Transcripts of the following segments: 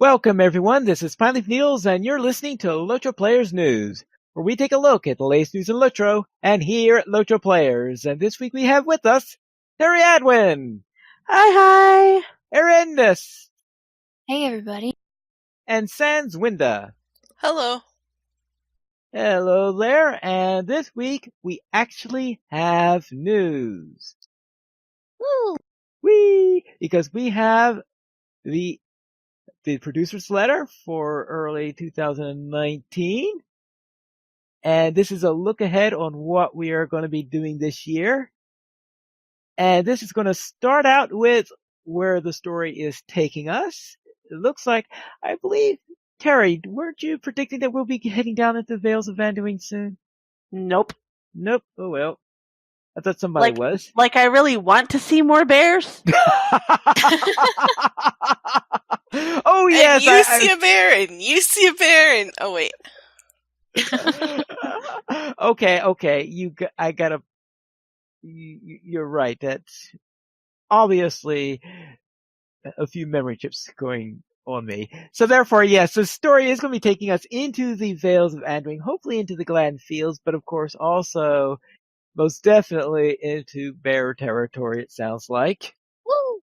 Welcome, everyone. This is Pineleaf Niels, and you're listening to LOTRO Players News, where we take a look at the latest news in LOTRO and here at LOTRO Players. And this week we have with us Terry Adwin. Hi. Erendis. Hey, everybody. And Sans Winda. Hello. Hello there. And this week we actually have news. Woo! Whee! Because we have the producer's letter for early 2019. And this is a look ahead on what we are going to be doing this year. And this is going to start out with where the story is taking us. It looks like, I believe, Terry, weren't you predicting that we'll be heading down into the Vales of Anduin soon? Nope. Nope. Oh well. I thought somebody was. Like I really want to see more bears? Oh yes. And you see a bear, and you see a bear, and oh wait. Okay. You're right. That's obviously a few memory chips going on me. So therefore, yes, the story is going to be taking us into the Vales of Anduin, hopefully into the Gladden Fields, but of course also most definitely into bear territory, it sounds like. Woo!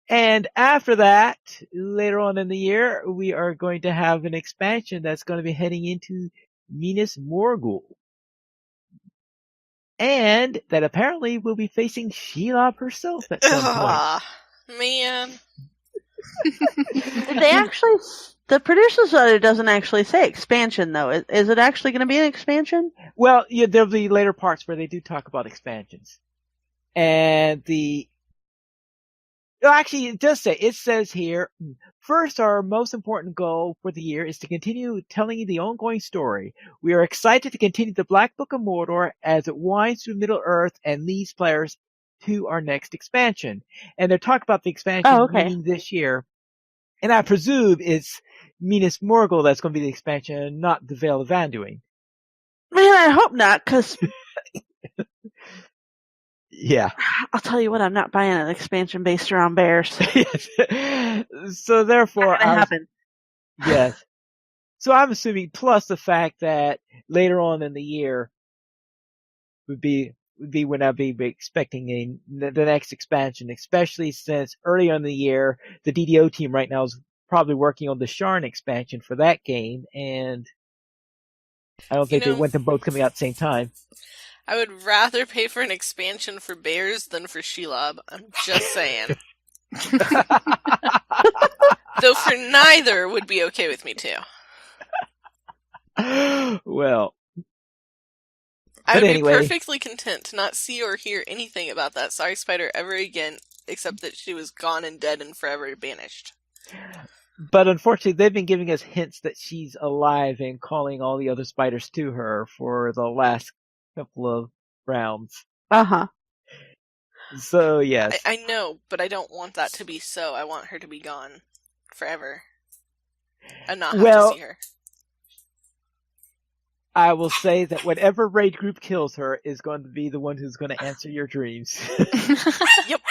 And after that, later on in the year, we are going to have an expansion that's going to be heading into Minas Morgul. And that apparently will be facing Shelob herself at some point. Man. They actually, the producer's letter doesn't actually say expansion, though. Is it actually going to be an expansion? Well, yeah, there'll be later parts where they do talk about expansions. And actually, it says here, first, our most important goal for the year is to continue telling you the ongoing story. We are excited to continue the Black Book of Mordor as it winds through Middle-earth and leads players to our next expansion. And they're talking about the expansion meaning this year. And I presume it's Minas Morgul that's going to be the expansion, not the Vale of Anduin. Man, I hope not, because... Yeah. I'll tell you what, I'm not buying an expansion based around bears. So therefore... Not gonna happen. Yes. So I'm assuming, plus the fact that later on in the year would be when I'd be expecting the next expansion, especially since earlier in the year, the DDO team right now is probably working on the Sharn expansion for that game, and I don't think they want them both coming out at the same time. I would rather pay for an expansion for bears than for Shelob. I'm just saying. Though for neither would be okay with me too. Well, I would anyway. be perfectly content to not see or hear anything about that sorry spider ever again, except that she was gone and dead and forever banished. But unfortunately, they've been giving us hints that she's alive and calling all the other spiders to her for the last couple of rounds. Uh-huh. So, yes. I know, but I don't want that to be so. I want her to be gone forever. And not have to see her. I will say that whatever raid group kills her is going to be the one who's going to answer your dreams. Yep.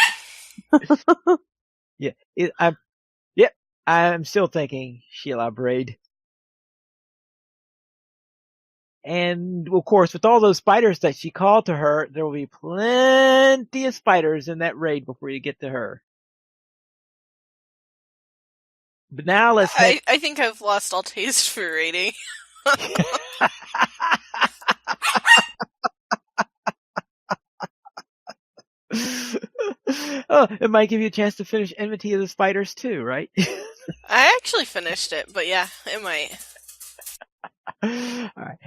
I'm still thinking Shelob raid. And of course, with all those spiders that she called to her, there will be plenty of spiders in that raid before you get to her. But now let's I think I've lost all taste for raiding. Oh, it might give you a chance to finish Enmity of the Spiders too, right? I actually finished it, but yeah, it might. Alright.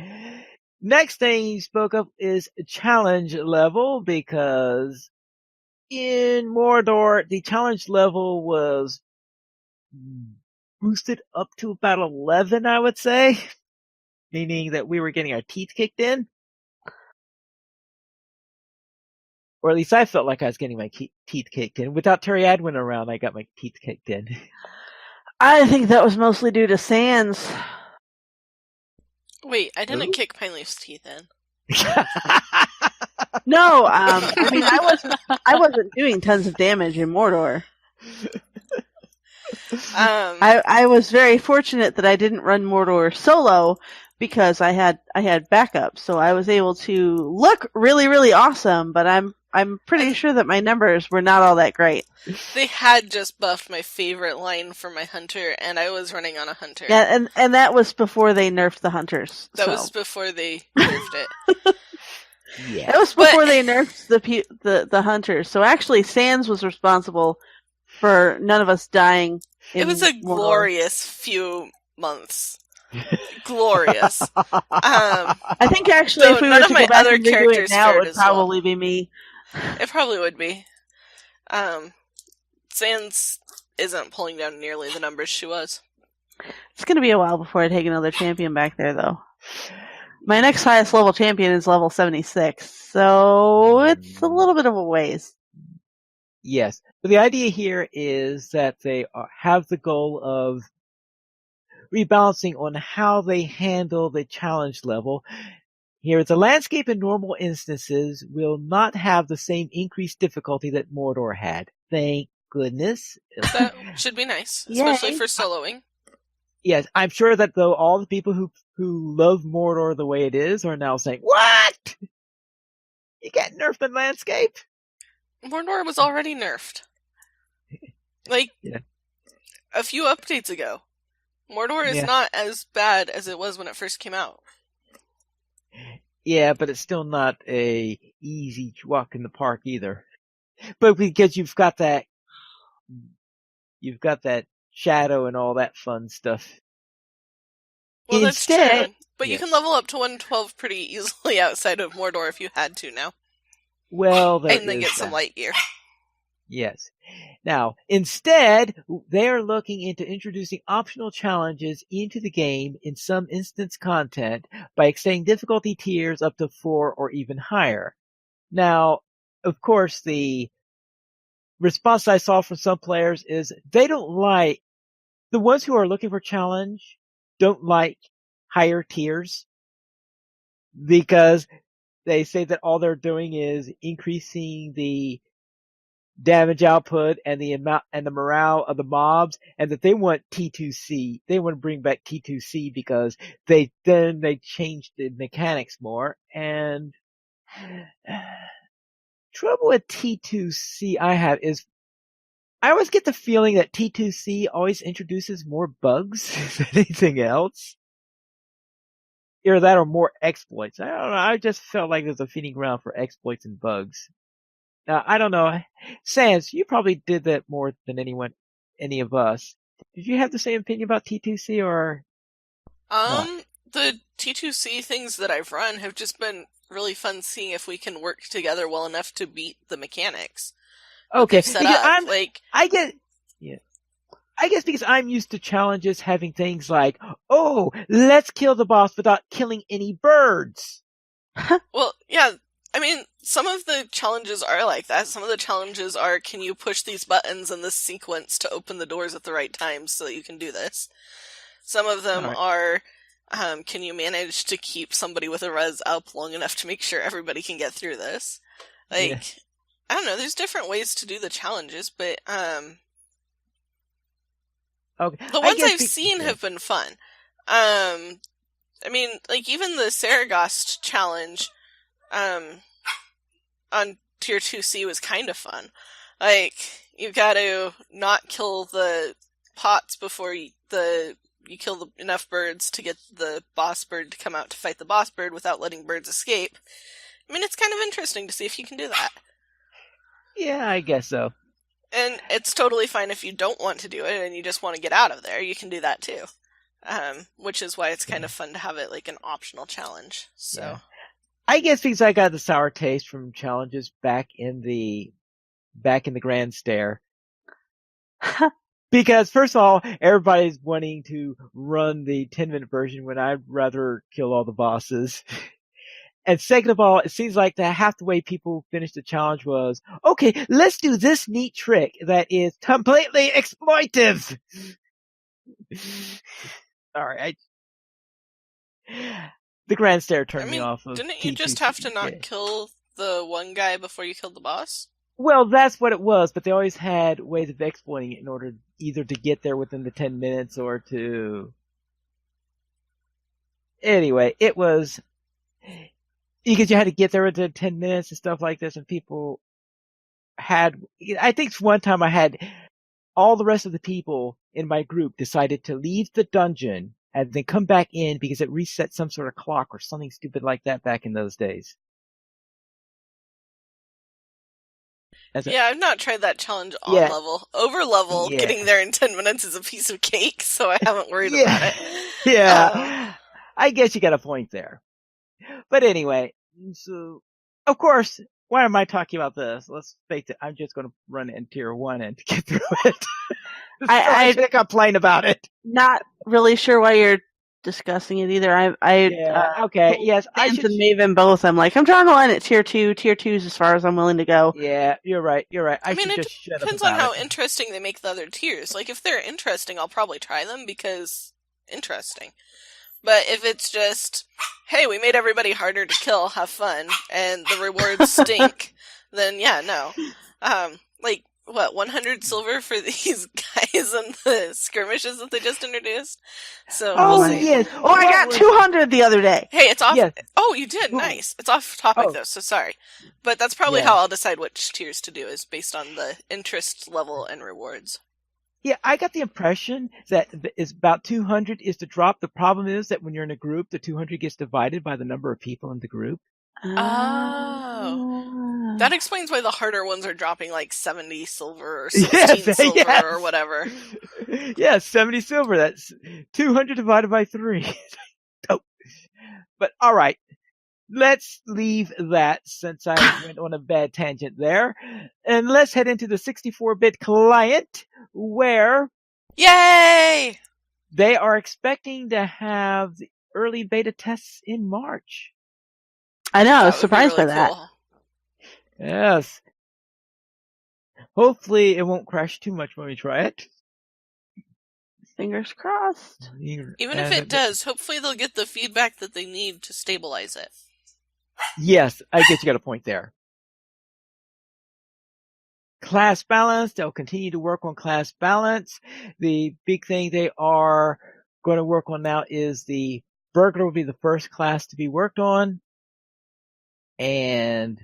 Next thing you spoke of is challenge level, because in Mordor, the challenge level was boosted up to about 11, I would say. Meaning that we were getting our teeth kicked in. Or at least I felt like I was getting my teeth kicked in. Without Terry Adwin around, I got my teeth kicked in. I think that was mostly due to Sans. Wait, I didn't kick Pineleaf's teeth in. No, I mean, I wasn't doing tons of damage in Mordor. I was very fortunate that I didn't run Mordor solo because I had backup, so I was able to look really, really awesome. But I'm pretty sure that my numbers were not all that great. They had just buffed my favorite line for my hunter, and I was running on a hunter. Yeah, and that was before they nerfed the hunters. That so. was before they nerfed it. Yeah. That was before they nerfed the hunters. So actually, Sans was responsible for none of us dying. It was a glorious few months. Glorious. I think actually, if we were to go back and redo it now, it would probably be me. It probably would be. Sans isn't pulling down nearly the numbers she was. It's going to be a while before I take another champion back there, though. My next highest level champion is level 76, so it's a little bit of a ways. Yes. But the idea here is that they have the goal of rebalancing on how they handle the challenge level. Here, the landscape in normal instances will not have the same increased difficulty that Mordor had. Thank goodness. That should be nice, especially for soloing. Yes, I'm sure that though all the people who love Mordor the way it is are now saying, "What? You get nerfed in landscape?" Mordor was already nerfed. Like, a few updates ago. Mordor is not as bad as it was when it first came out. Yeah, but it's still not a easy walk in the park either. But because you've got that shadow and all that fun stuff. Well, that's true. But you can level up to 112 pretty easily outside of Mordor if you had to now. Well, and then get some light gear. Yes. Now, instead, they are looking into introducing optional challenges into the game in some instance content by extending difficulty tiers up to 4 or even higher. Now, of course, the response I saw from some players is they don't like, the ones who are looking for challenge don't like higher tiers because they say that all they're doing is increasing the damage output and the amount and the morale of the mobs, and that they want T2C. They want to bring back T2C because they changed the mechanics more. And trouble with T2C I have is I always get the feeling that T2C always introduces more bugs than anything else. Either that or more exploits. I don't know. I just felt like there's a feeding ground for exploits and bugs. Now, I don't know. Sans, you probably did that more than any of us. Did you have the same opinion about T2C or? The T2C things that I've run have just been really fun seeing if we can work together well enough to beat the mechanics. Okay, I guess because I'm used to challenges having things like, oh, let's kill the boss without killing any birds. Well, yeah, I mean, some of the challenges are like that. Some of the challenges are, can you push these buttons in this sequence to open the doors at the right times so that you can do this? Some of them are, can you manage to keep somebody with a res up long enough to make sure everybody can get through this? Like, I don't know, there's different ways to do the challenges, but, the ones I've seen have been fun. I mean, like, even the Saragost challenge, on Tier 2C was kind of fun. Like, you've got to not kill the pots before you kill enough birds to get the boss bird to come out to fight the boss bird without letting birds escape. I mean, it's kind of interesting to see if you can do that. Yeah, I guess so. And it's totally fine if you don't want to do it and you just want to get out of there. You can do that too. Which is why it's kind of fun to have it like an optional challenge. So, yeah. I guess because I got the sour taste from challenges back in the Grand Stair. Because first of all, everybody's wanting to run the 10-minute version when I'd rather kill all the bosses. And second of all, it seems like that half the way people finished the challenge was, okay, let's do this neat trick that is completely exploitive. Sorry, the Grand Stair turned me off of didn't you just have to not kill the one guy before you killed the boss? Well, that's what it was, but they always had ways of exploiting it in order either to get there within the 10 minutes or to... Anyway, it was... Because you had to get there within 10 minutes and stuff like this, and people had... I think one time I had all the rest of the people in my group decided to leave the dungeon and then come back in because it reset some sort of clock or something stupid like that back in those days. Yeah, I've not tried that challenge on Yeah. level. Over level, Yeah. getting there in 10 minutes is a piece of cake, so I haven't worried about it. Yeah. I guess you got a point there. But anyway, so, of course, why am I talking about this? Let's face it, I'm just going to run it in tier 1 and get through it. I shouldn't complain about it. Not really sure why you're discussing it either. Okay, yes, I Vance should. and Maven both. I'm like, I'm drawing the line at tier 2. Tier 2 is as far as I'm willing to go. Yeah, you're right. I mean, should it just shut up depends on about how it. interesting they make the other tiers. Like, if they're interesting, I'll probably try them because interesting. But if it's just, hey, we made everybody harder to kill, have fun, and the rewards stink, then yeah, no. Like, what, 100 silver for these guys and the skirmishes that they just introduced? So, Oh, we'll see. yes. Oh, I got 200 the other day. Hey, it's off. Yes. Oh, you did. Nice. It's off topic Oh. though, so sorry. But that's probably Yeah. how I'll decide which tiers to do, is based on the interest level and rewards. Yeah, I got the impression that is about 200 is the drop. The problem is that when you're in a group, the 200 gets divided by the number of people in the group. Oh. That explains why the harder ones are dropping like 70 silver or Yes, 16 silver yes. or whatever. Yeah, 70 silver. That's 200 divided by 3. Oh. But all right, let's leave that since I went on a bad tangent there. And let's head into the 64-bit client where Yay! they are expecting to have the early beta tests in March. I know, I was That would be surprised really by that. cool. Yes. Hopefully it won't crash too much when we try it. Fingers crossed. Even if it does, hopefully they'll get the feedback that they need to stabilize it. Yes, I guess you got a point there. Class balance, they'll continue to work on class balance. The big thing they are going to work on now is the burglar will be the first class to be worked on. And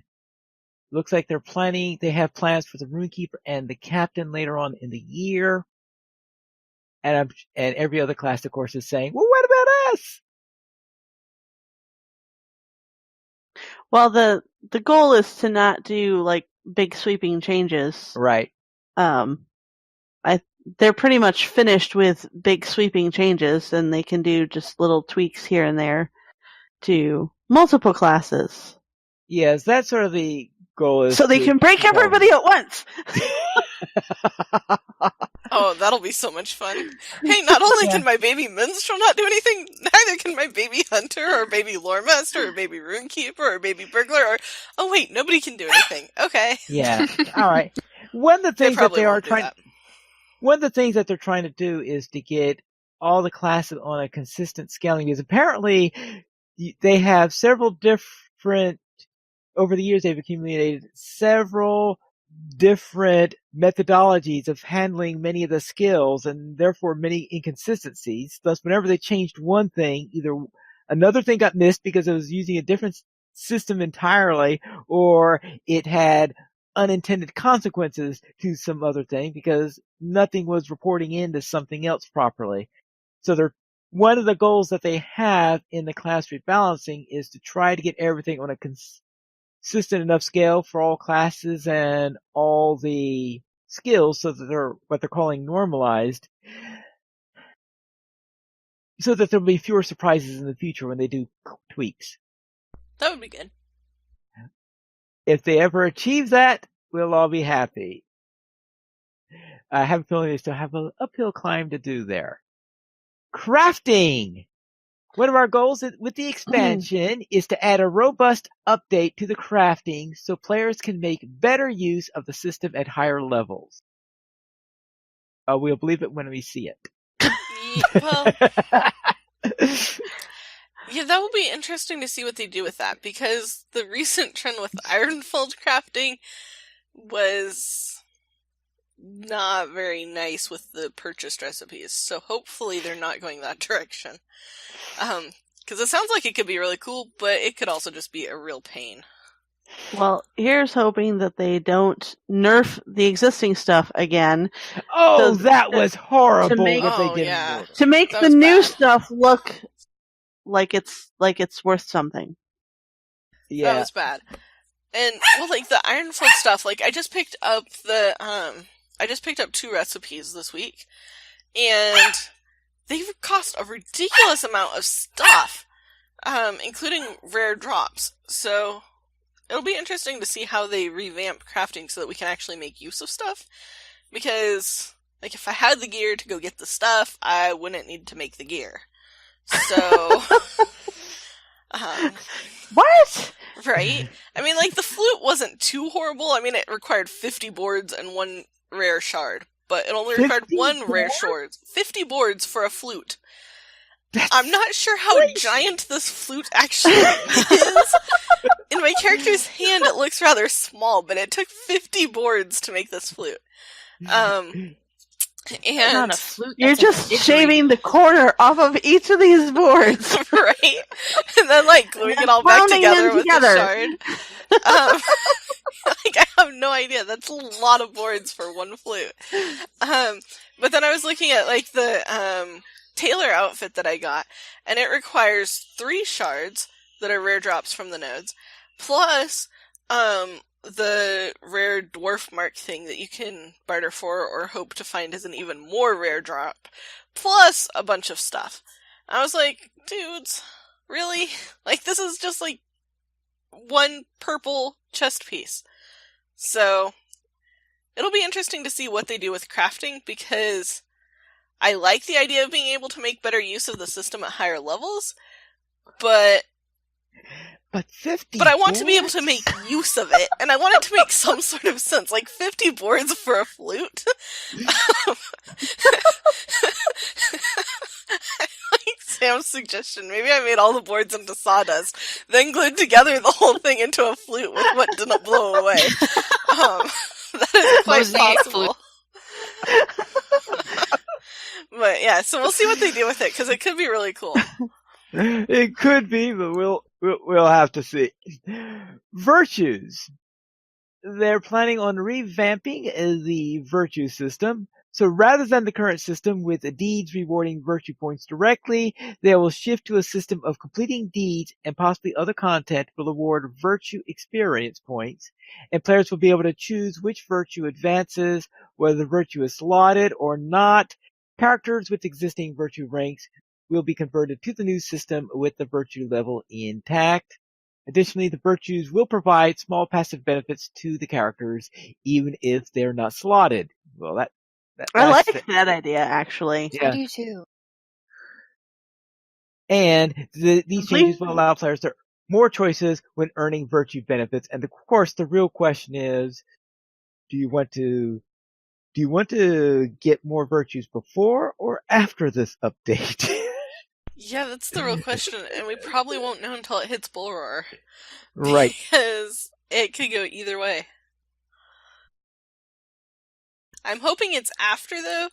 looks like they have plans for the runekeeper and the captain later on in the year. And every other class, of course, is saying, well, what about us? Well, the goal is to not do like big sweeping changes. Right. They're pretty much finished with big sweeping changes, and they can do just little tweaks here and there to multiple classes. Yes, that's sort of the goal. Is so they can break everybody at once. Oh, that'll be so much fun. Hey, not only can my baby minstrel not do anything, neither can my baby hunter or baby lore master or baby runekeeper or baby burglar or... Oh wait, nobody can do anything. Okay. Yeah. All right. One of the things that they are trying... that. One of the things that they're trying to do is to get all the classes on a consistent scaling, because apparently they have several different... Over the years, they've accumulated several different methodologies of handling many of the skills and therefore many inconsistencies. Thus, whenever they changed one thing, either another thing got missed because it was using a different system entirely, or it had unintended consequences to some other thing because nothing was reporting into something else properly. So one of the goals that they have in the class rebalancing is to try to get everything on a consistent enough scale for all classes and all the skills so that they're what they're calling normalized, so that there'll be fewer surprises in the future when they do tweaks. That would be good. If they ever achieve that, we'll all be happy. I have a feeling they still have an uphill climb to do there. Crafting! One of our goals with the expansion is to add a robust update to the crafting so players can make better use of the system at higher levels. We'll believe it when we see it. Well, yeah, that will be interesting to see what they do with that, because the recent trend with Ironfold crafting was not very nice with the purchased recipes, so hopefully they're not going that direction. Because it sounds like it could be really cool, but it could also just be a real pain. Well, here's hoping that they don't nerf the existing stuff again. Oh, So that was horrible make- what they Oh, did. yeah. In Mordor. To make That the was new bad. stuff look like it's worth something. That Yeah. was bad. And, well, like, the Ironfoot stuff, like, I just picked up 2 recipes this week, and they cost a ridiculous amount of stuff, including rare drops. So, it'll be interesting to see how they revamp crafting so that we can actually make use of stuff. Because, like, if I had the gear to go get the stuff, I wouldn't need to make the gear. So, What? right? I mean, like, the flute wasn't too horrible. I mean, it required 50 boards and 1 rare shard. But it only required 50 1 rare boards? shard. 50 boards for a flute. That's I'm not sure how crazy. giant this flute actually is. In my character's hand, it looks rather small, but it took 50 boards to make this flute. And Not a flute. You're that's a just didgeridoo. shaving the corner off of each of these boards. right, and then like gluing it all back pounding together them with together. the shard. Like I have no idea. That's a lot of boards for 1 flute. But then I was looking at like the tailor outfit that I got, and it requires 3 shards that are rare drops from the nodes, plus the rare dwarf mark thing that you can barter for or hope to find as an even more rare drop, plus a bunch of stuff. I was like, dudes, really? Like, this is just like 1 purple chest piece. So, it'll be interesting to see what they do with crafting, because I like the idea of being able to make better use of the system at higher levels, but 50 I want to be able boards? to make use of it, and I want it to make some sort of sense. Like 50 boards for a flute. Like Sam's suggestion. Maybe I made all the boards into sawdust, then glued together the whole thing into a flute with what didn't blow away. That is quite Mosaic possible. But yeah, so we'll see what they do with it, because it could be really cool. It could be, but we'll have to see. Virtues. They're planning on revamping the virtue system. So rather than the current system with deeds rewarding virtue points directly, they will shift to a system of completing deeds and possibly other content will award virtue experience points, and players will be able to choose which virtue advances, whether the virtue is slotted or not. Characters with existing virtue ranks will be converted to the new system with the virtue level intact. Additionally, the virtues will provide small passive benefits to the characters, even if they're not slotted. Well, I that's like that idea, actually. Yeah. I do too. And these Complete- changes will allow players to more choices when earning virtue benefits. And of course, the real question is, do you want to get more virtues before or after this update? Yeah, that's the real question, and we probably won't know until it hits Bull Roar. Right. Because it could go either way. I'm hoping it's after, though,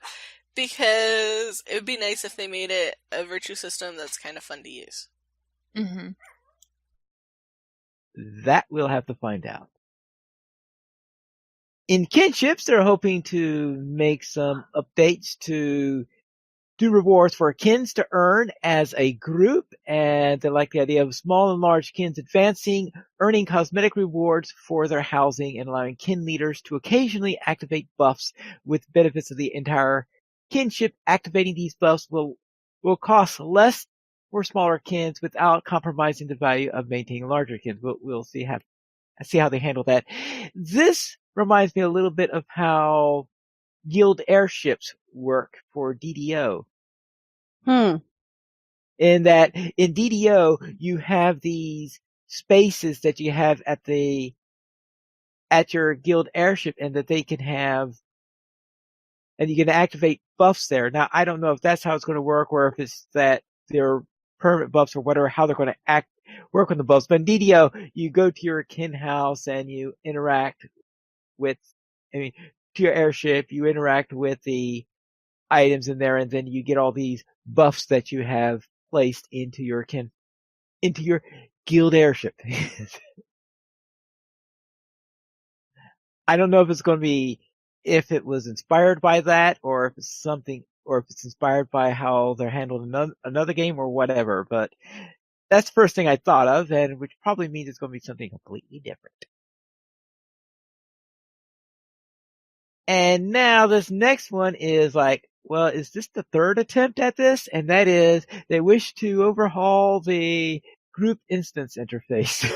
because it would be nice if they made it a virtue system that's kind of fun to use. Mm-hmm. That we'll have to find out. In kinships, they're hoping to make some updates to do rewards for kins to earn as a group, and they like the idea of small and large kins advancing, earning cosmetic rewards for their housing, and allowing kin leaders to occasionally activate buffs with benefits of the entire kinship. Activating these buffs will cost less for smaller kins without compromising the value of maintaining larger kins. We'll see how they handle that. This reminds me a little bit of how guild airships work for DDO. In that, in DDO, you have these spaces that you have at your guild airship, and that they can have, and you can activate buffs there. Now, I don't know if that's how it's going to work, or if it's that they're permanent buffs or whatever, how they're going to work on the buffs. But in DDO, you go to your kin house and you interact with, to your airship, you interact with the items in there, and then you get all these buffs that you have placed into your guild airship. I don't know if it's going to be, if it was inspired by that, or if it's inspired by how they're handled in another game or whatever, but that's the first thing I thought of, and which probably means it's going to be something completely different. And now this next one is like, well, is this the third attempt at this? And that is, they wish to overhaul the group instance interface.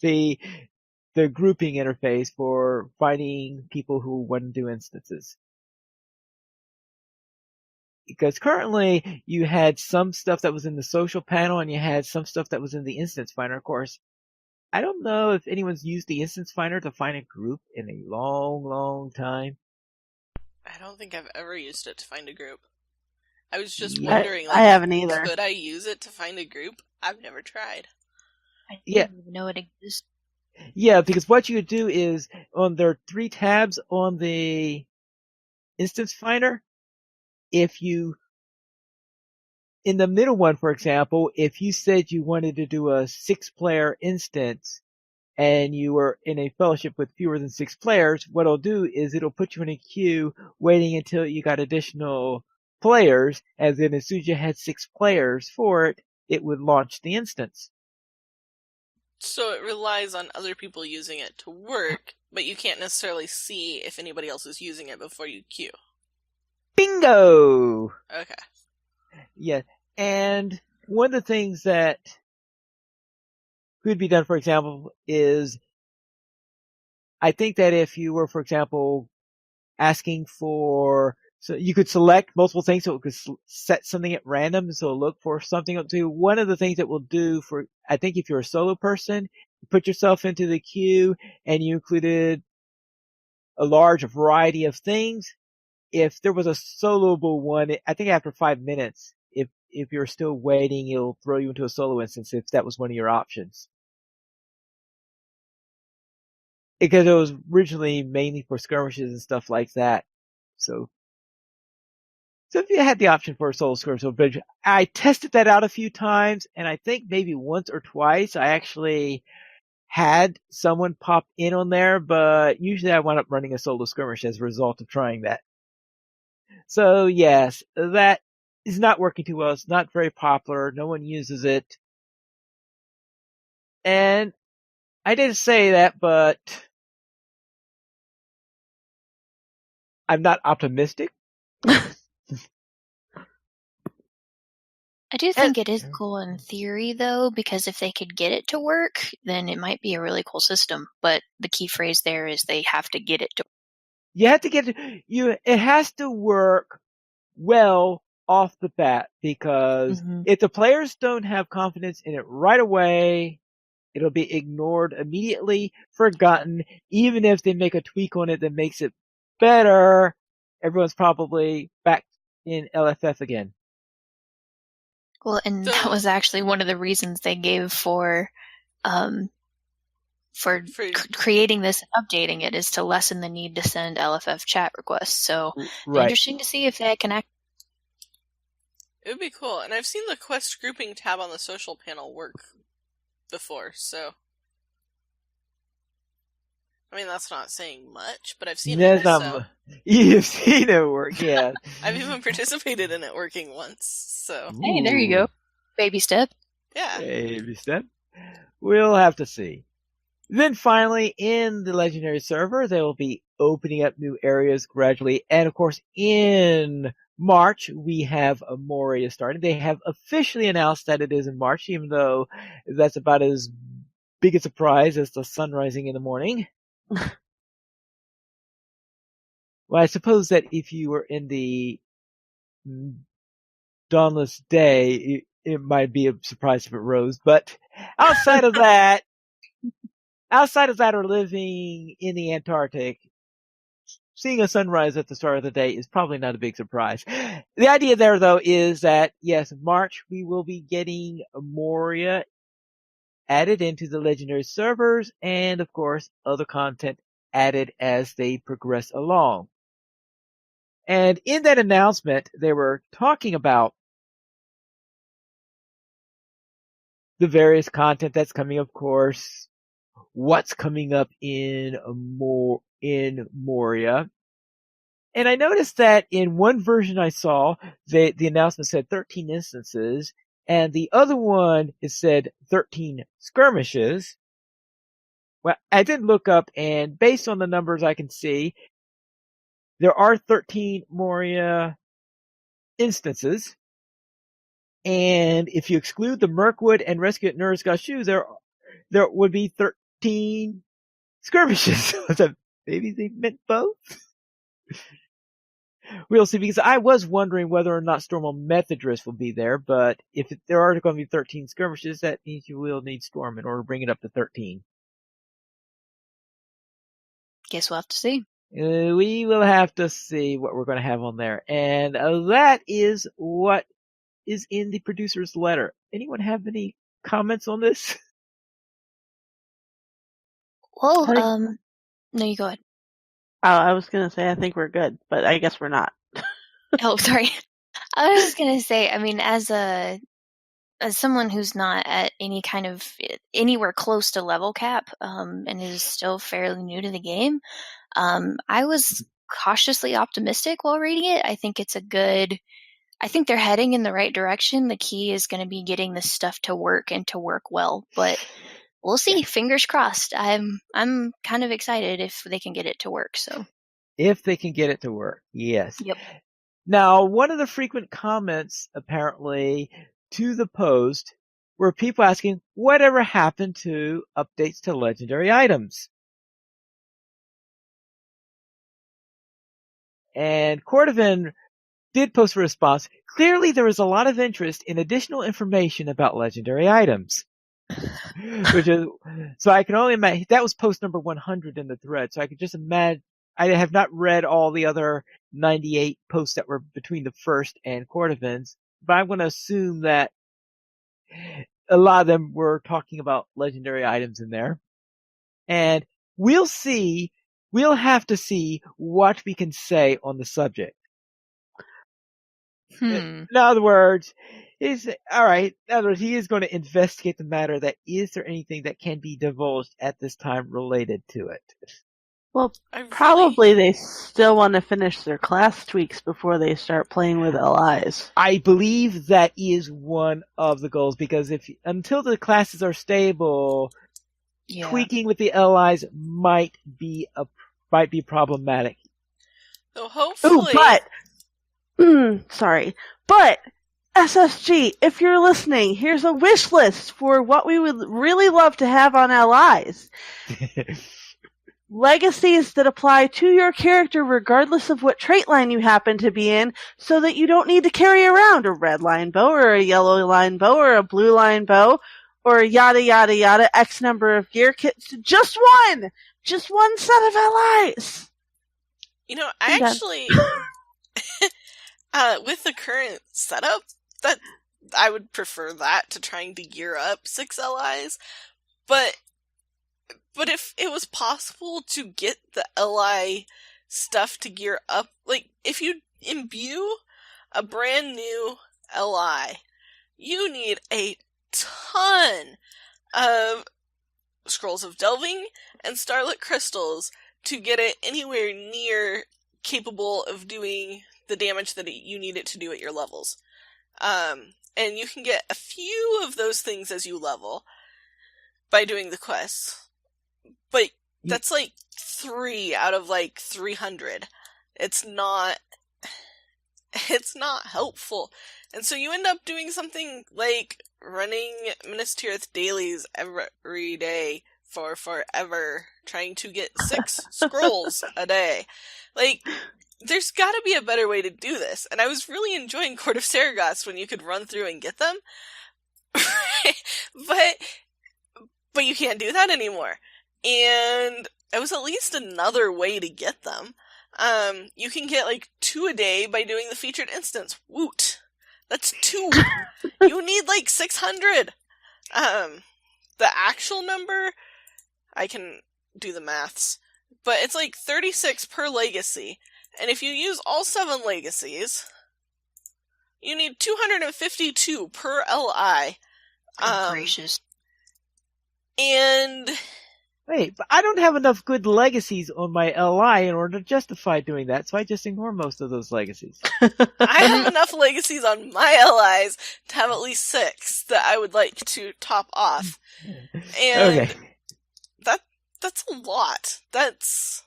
the grouping interface for finding people who want to do instances. Because currently you had some stuff that was in the social panel and you had some stuff that was in the instance finder. Of course, I don't know if anyone's used the instance finder to find a group in a long, long time. I don't think I've ever used it to find a group. I was just Yeah. wondering, like, I haven't either. Could I use it to find a group? I've never tried. I Yeah. didn't even know it existed. Yeah, because what you do is, there are 3 tabs on the instance finder. If you, in the middle one, for example, if you said you wanted to do a 6-player instance and you were in a fellowship with fewer than 6 players, what it'll do is it'll put you in a queue waiting until you got additional players, as in as soon as you had 6 players for it, it would launch the instance. So it relies on other people using it to work, but you can't necessarily see if anybody else is using it before you queue. Bingo! Okay. Yeah, and one of the things that could be done, for example, is I think that if you were, for example, asking for, so you could select multiple things, so it could set something at random, so look for something up to. One of the things that we'll do for, I think if you're a solo person, you put yourself into the queue and you included a large variety of things. If there was a soloable one, I think after 5 minutes, if you're still waiting, it'll throw you into a solo instance if that was one of your options. Because it was originally mainly for skirmishes and stuff like that. So if you had the option for a solo skirmish, but I tested that out a few times, and I think maybe once or twice I actually had someone pop in on there, but usually I wound up running a solo skirmish as a result of trying that. So yes, that is not working too well. It's not very popular. No one uses it. And I didn't say that, but I'm not optimistic. I do think it is cool in theory, though, because if they could get it to work, then it might be a really cool system. But the key phrase there is they have to get it to work. You have to get it has to work well off the bat, because if the players don't have confidence in it right away, it'll be ignored immediately, forgotten. Even if they make a tweak on it that makes it better, everyone's probably back in LFF again. Well, and that was actually one of the reasons they gave for creating this and updating it, is to lessen the need to send LFF chat requests. So interesting to see if that can act. It would be cool, and I've seen the quest grouping tab on the social panel work before, so I mean, that's not saying much, but I've seen it. So. You've seen it work, yeah. I've even participated in it working once, so. Hey, there you go. Baby step. Yeah. Baby step. We'll have to see. Then finally, in the Legendary server, they will be opening up new areas gradually. And of course, in March, we have Moria starting. They have officially announced that it is in March, even though that's about as big a surprise as the sun rising in the morning. Well, I suppose that if you were in the dawnless day, it might be a surprise if it rose. But outside of that, or living in the Antarctic, seeing a sunrise at the start of the day is probably not a big surprise. The idea there, though, is that, yes, in March we will be getting Moria added into the Legendary servers, and of course, other content added as they progress along. And in that announcement, they were talking about the various content that's coming, of course, what's coming up in Moria. And I noticed that in one version I saw, the announcement said 13 instances, and the other one it said 13 skirmishes. Well, I did look up, and based on the numbers I can see, there are 13 Moria instances. And if you exclude the Mirkwood and Rescue at Nurse-Gashu, there would be 13 skirmishes. So maybe they meant both? We'll see, because I was wondering whether or not Storm Methadris will be there, but if there are going to be 13 skirmishes, that means you will need Storm in order to bring it up to 13. Guess we'll have to see. We will have to see what we're going to have on there. And that is what is in the producer's letter. Anyone have any comments on this? Well, no, you go ahead. Oh, I was going to say I think we're good, but I guess we're not. Oh, sorry. I was just gonna say, I mean, as someone who's not at any kind of anywhere close to level cap, and is still fairly new to the game, I was cautiously optimistic while reading it. I think they're heading in the right direction. The key is going to be getting this stuff to work and to work well, but we'll see. Fingers crossed. I'm kind of excited if they can get it to work. So, if they can get it to work, yes. Yep. Now, one of the frequent comments, apparently, to the post were people asking, whatever happened to updates to legendary items? And Cordovan did post a response. Clearly, there is a lot of interest in additional information about legendary items. So I can only imagine, that was post number 100 in the thread, so I could just imagine. I have not read all the other 98 posts that were between the first and Cordovan's, but I'm going to assume that a lot of them were talking about legendary items in there. And we'll see, we'll have to see what we can say on the subject. In other words, he is going to investigate the matter. That is there anything that can be divulged at this time related to it? Well, probably they still want to finish their class tweaks before they start playing with LIs. I believe that is one of the goals, because until the classes are stable, tweaking with the LIs might be problematic. So hopefully. But SSG, if you're listening, here's a wish list for what we would really love to have on LIs. Legacies that apply to your character regardless of what trait line you happen to be in, so that you don't need to carry around a red line bow or a yellow line bow or a blue line bow or yada yada yada X number of gear kits. Just one set of LIs. You know, I actually with the current setup, that I would prefer that to trying to gear up 6 LIs, but if it was possible to get the LI stuff to gear up, like, if you imbue a brand new LI, you need a ton of Scrolls of Delving and Starlit Crystals to get it anywhere near capable of doing the damage that you need it to do at your levels. And you can get a few of those things as you level by doing the quests. But that's like 3 out of like 300. It's not helpful. And so you end up doing something like running Minas Tirith dailies every day for forever, trying to get 6 scrolls a day. Like, there's gotta be a better way to do this. And I was really enjoying Court of Saragost when you could run through and get them. But you can't do that anymore. And it was at least another way to get them. You can get like 2 a day by doing the featured instance. Woot! That's 2! You need like 600! the actual number, I can do the maths, but it's like 36 per legacy. And if you use all 7 legacies, you need 252 per LI. Good gracious. And Wait, but I don't have enough good legacies on my LI in order to justify doing that, so I just ignore most of those legacies. I have enough legacies on my LIs to have at least 6 that I would like to top off. And Okay. that's a lot. That's,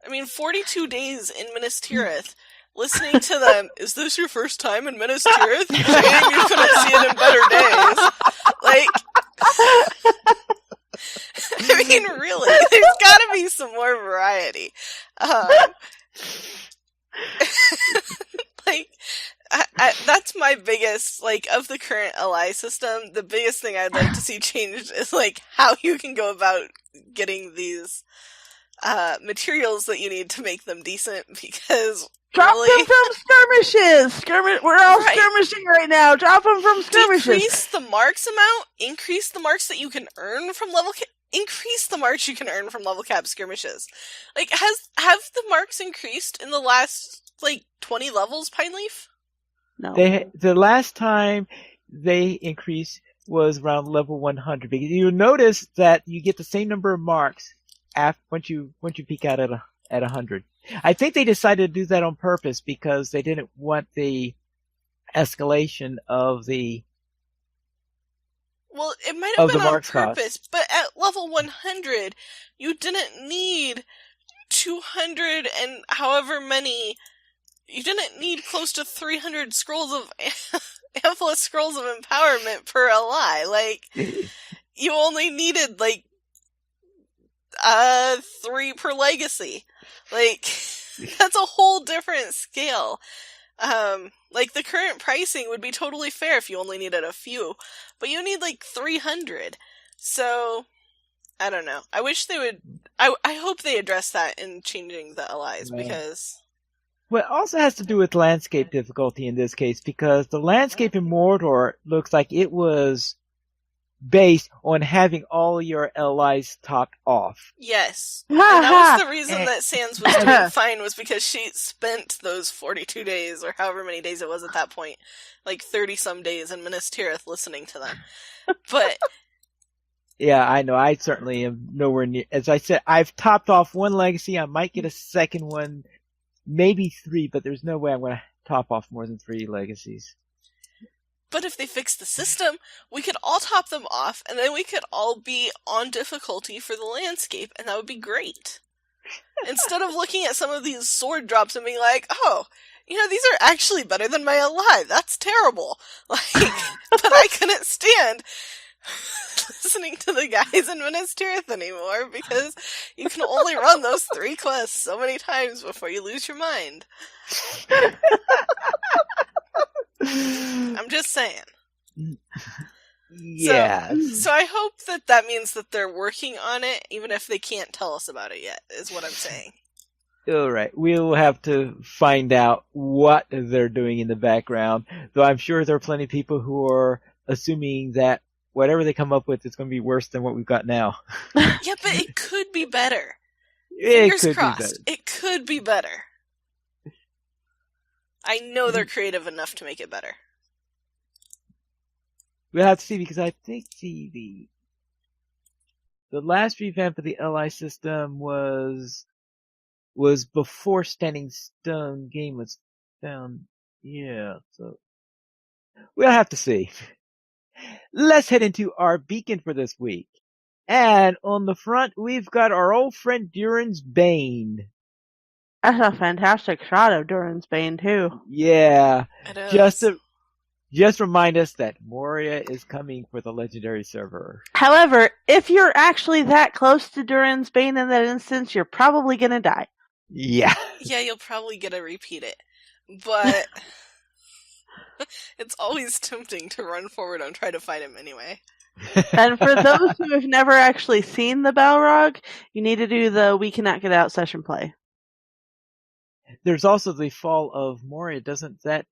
I mean, 42 days in Minas Tirith. Listening to them, is this your first time in Minas Tirith? Shame you couldn't see it in better days. Like, I mean, really, there's gotta be some more variety. Like, that's my biggest, like, of the current LI system, the biggest thing I'd like to see changed is, like, how you can go about getting these materials that you need to make them decent, because Drop really, them from skirmishes! We're all Right. skirmishing right now. Drop them from skirmishes. decrease the marks amount, increase the marks that you can earn from increase the marks you can earn from level cap skirmishes. Like, have the marks increased in the last, like, 20 levels, Pineleaf? No. The last time they increased was around level 100, because you notice that you get the same number of marks once you peak out at 100. I think they decided to do that on purpose because they didn't want the escalation of the Well, it might have Of the been on marks cost. purpose, but at level 100, you didn't need 200 and however many. You didn't need close to 300 scrolls of Amphalos scrolls of empowerment per LI. Like, you only needed, like, 3 per legacy. Like, that's a whole different scale. Like, the current pricing would be totally fair if you only needed a few, but you need, like, 300. So, I don't know. I wish they would, I hope they address that in changing the LIs, Right. because, Well, it also has to do with landscape difficulty in this case, because the landscape in Mordor looks like it was based on having all your LIs topped off. yes. And that was the reason that Sans was doing fine, was because she spent those 42 days, or however many days it was at that point, like 30-some days in Minas Tirith listening to them. But, Yeah, I know. I certainly am nowhere near. As I said, I've topped off 1 legacy. I might get a second one, maybe 3, but there's no way I'm going to top off more than 3 legacies. but if they fix the system, we could all top them off, and then we could all be on difficulty for the landscape, and that would be great. Instead of looking at some of these sword drops and being like, oh, you know, these are actually better than my LI. That's terrible. Like, but I couldn't stand listening to the guys in Minas Tirith anymore, because you can only run those 3 quests so many times before you lose your mind. I'm just saying. Yeah. So I hope that means that they're working on it, even if they can't tell us about it yet, is what I'm saying. All right. We'll have to find out what they're doing in the background, though I'm sure there are plenty of people who are assuming that whatever they come up with is going to be worse than what we've got now. Yeah, but it could be better. It Fingers could crossed. be better. It could be better. I know they're creative enough to make it better. We'll have to see, because I think the last revamp of the LI system was before Standing Stone game was found. Yeah, so we'll have to see. Let's head into our beacon for this week. And on the front, we've got our old friend Durin's Bane. That's a fantastic shot of Durin's Bane, too. Yeah, It is. just remind us that Moria is coming for the legendary server. However, if you're actually that close to Durin's Bane in that instance, you're probably gonna die. Yeah. Yeah, you'll probably get to repeat it. But it's always tempting to run forward and try to fight him anyway. And for those who have never actually seen the Balrog, you need to do the We Cannot Get Out session play. There's also the fall of Moria, doesn't that?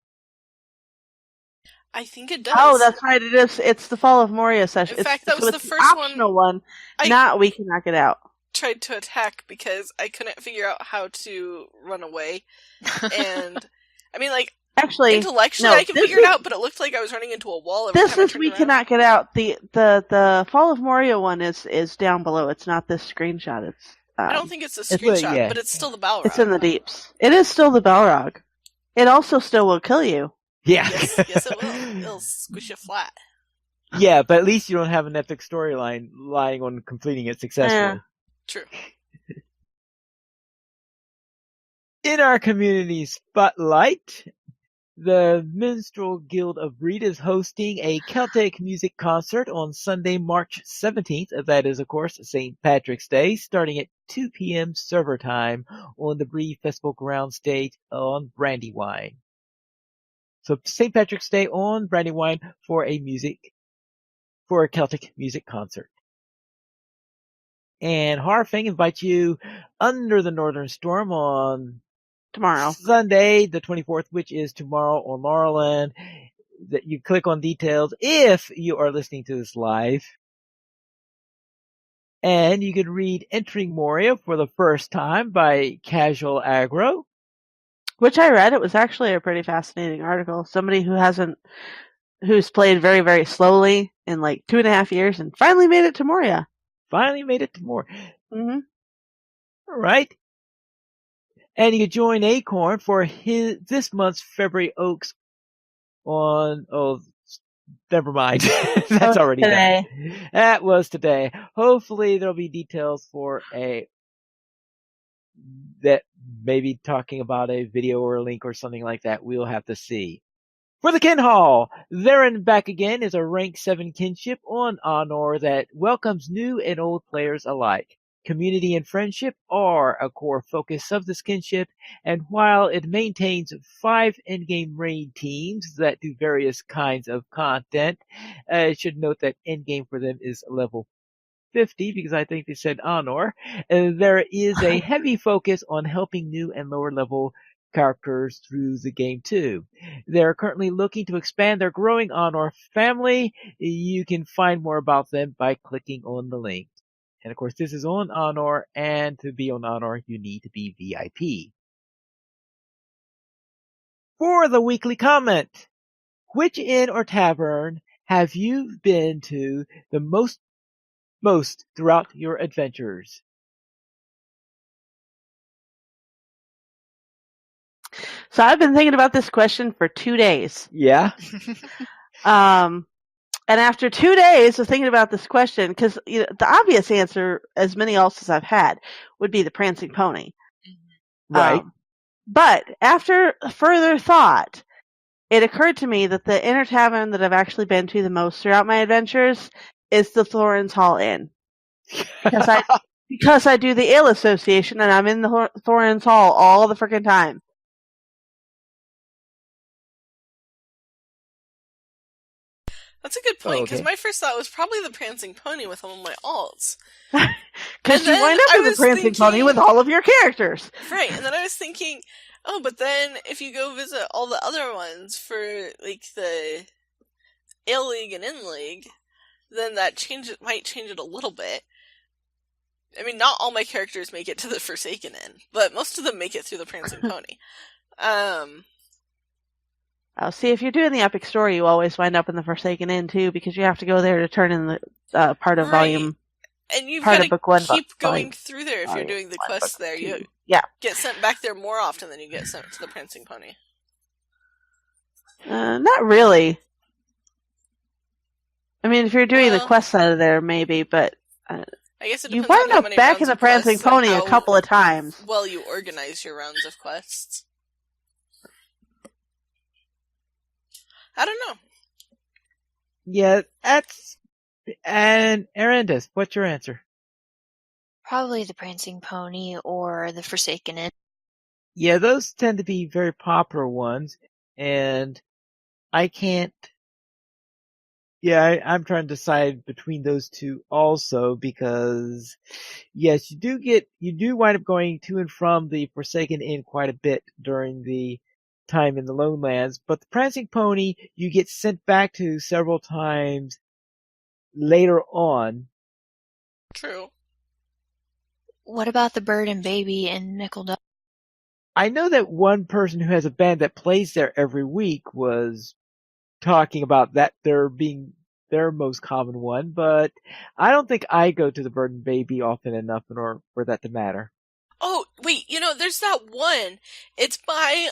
I think it does. Oh, that's right. It is. It's the Fall of Moria session. In fact, that was so the it's first an optional one. Not we cannot get out. Tried to attack because I couldn't figure out how to run away, and I mean, like, actually, intellectually I could figure it out, but it looked like I was running into a wall every time I turned around. Cannot get out. The Fall of Moria one is down below. It's not this screenshot. It's I don't think it's a screenshot, but it's still the Balrog. It's in the deeps. It is still the Balrog. It also still will kill you. Yeah. Yes, it will. It'll squish you flat. Yeah, but at least you don't have an epic storyline lying on completing it successfully. True. In our community spotlight, the Minstrel Guild of Breed is hosting a Celtic music concert on Sunday, March 17th. That is, of course, St. Patrick's Day, starting at 2 p.m. server time on the Breed Festival ground stage on Brandywine. So St. Patrick's Day on Brandywine for a Celtic music concert. And Harfang invites you under the Northern Storm on tomorrow, Sunday, the 24th, which is tomorrow on Laurelland. That you click on details if you are listening to this live. And you could read Entering Moria for the first time by Casual Aggro. Which I read. It was actually a pretty fascinating article. Somebody who's played very, very slowly in like 2.5 years and finally made it to Moria. Mm-hmm. All right. And you can join Acorn for this month's February Oaks on, never mind. That's already today. Done. That was today. Hopefully there'll be details for that maybe talking about a video or a link or something like that. We'll have to see. For the Kin Hall, There and Back Again is a rank 7 kinship on Honor that welcomes new and old players alike. Community and friendship are a core focus of this kinship, and while it maintains 5 endgame raid teams that do various kinds of content, I should note that endgame for them is level 50 because I think they said Honor. There is a heavy focus on helping new and lower level characters through the game too. They're currently looking to expand their growing Honor family. You can find more about them by clicking on the link. And of course, this is on Honor, and to be on Honor, you need to be VIP. For the weekly comment, which inn or tavern have you been to the most throughout your adventures? So I've been thinking about this question for 2 days. Yeah. And after 2 days of thinking about this question, because the obvious answer, as many else as I've had, would be the Prancing Pony. Right. But after further thought, it occurred to me that the inner tavern that I've actually been to the most throughout my adventures is the Thorin's Hall Inn. Because I do the Ale Association and I'm in the Thorin's Hall all the freaking time. That's a good point, because my first thought was probably the Prancing Pony with all of my alts. Because you wind up in the Prancing Pony with all of your characters. Right, and then I was thinking, but then if you go visit all the other ones for, like, the Ale League and In League, then that might change it a little bit. I mean, not all my characters make it to the Forsaken Inn, but most of them make it through the Prancing Pony. See, if you're doing the epic story, you always wind up in the Forsaken Inn too, because you have to go there to turn in the part of volume. And you've got to keep going through there if you're doing the quests there. You get sent back there more often than you get sent to the Prancing Pony. Not really. I mean, if you're doing the quest side of there, maybe, but I guess it you depends wind on how up many back rounds in the of Prancing quests and Pony a couple of times. Well, you organize your rounds of quests. I don't know. Yeah, and Arendis, what's your answer? Probably the Prancing Pony or the Forsaken Inn. Yeah, those tend to be very popular ones, and I can't. Yeah, I'm trying to decide between those two also because, yes, you do wind up going to and from the Forsaken Inn quite a bit during the time in the Lone Lands, but the Prancing Pony you get sent back to several times later on. True. What about the Bird and Baby and Nickel Dog? I know that one person who has a band that plays there every week was talking about that there being their most common one, but I don't think I go to the Bird and Baby often enough in order for that to matter. Oh, wait, there's that one. It's by,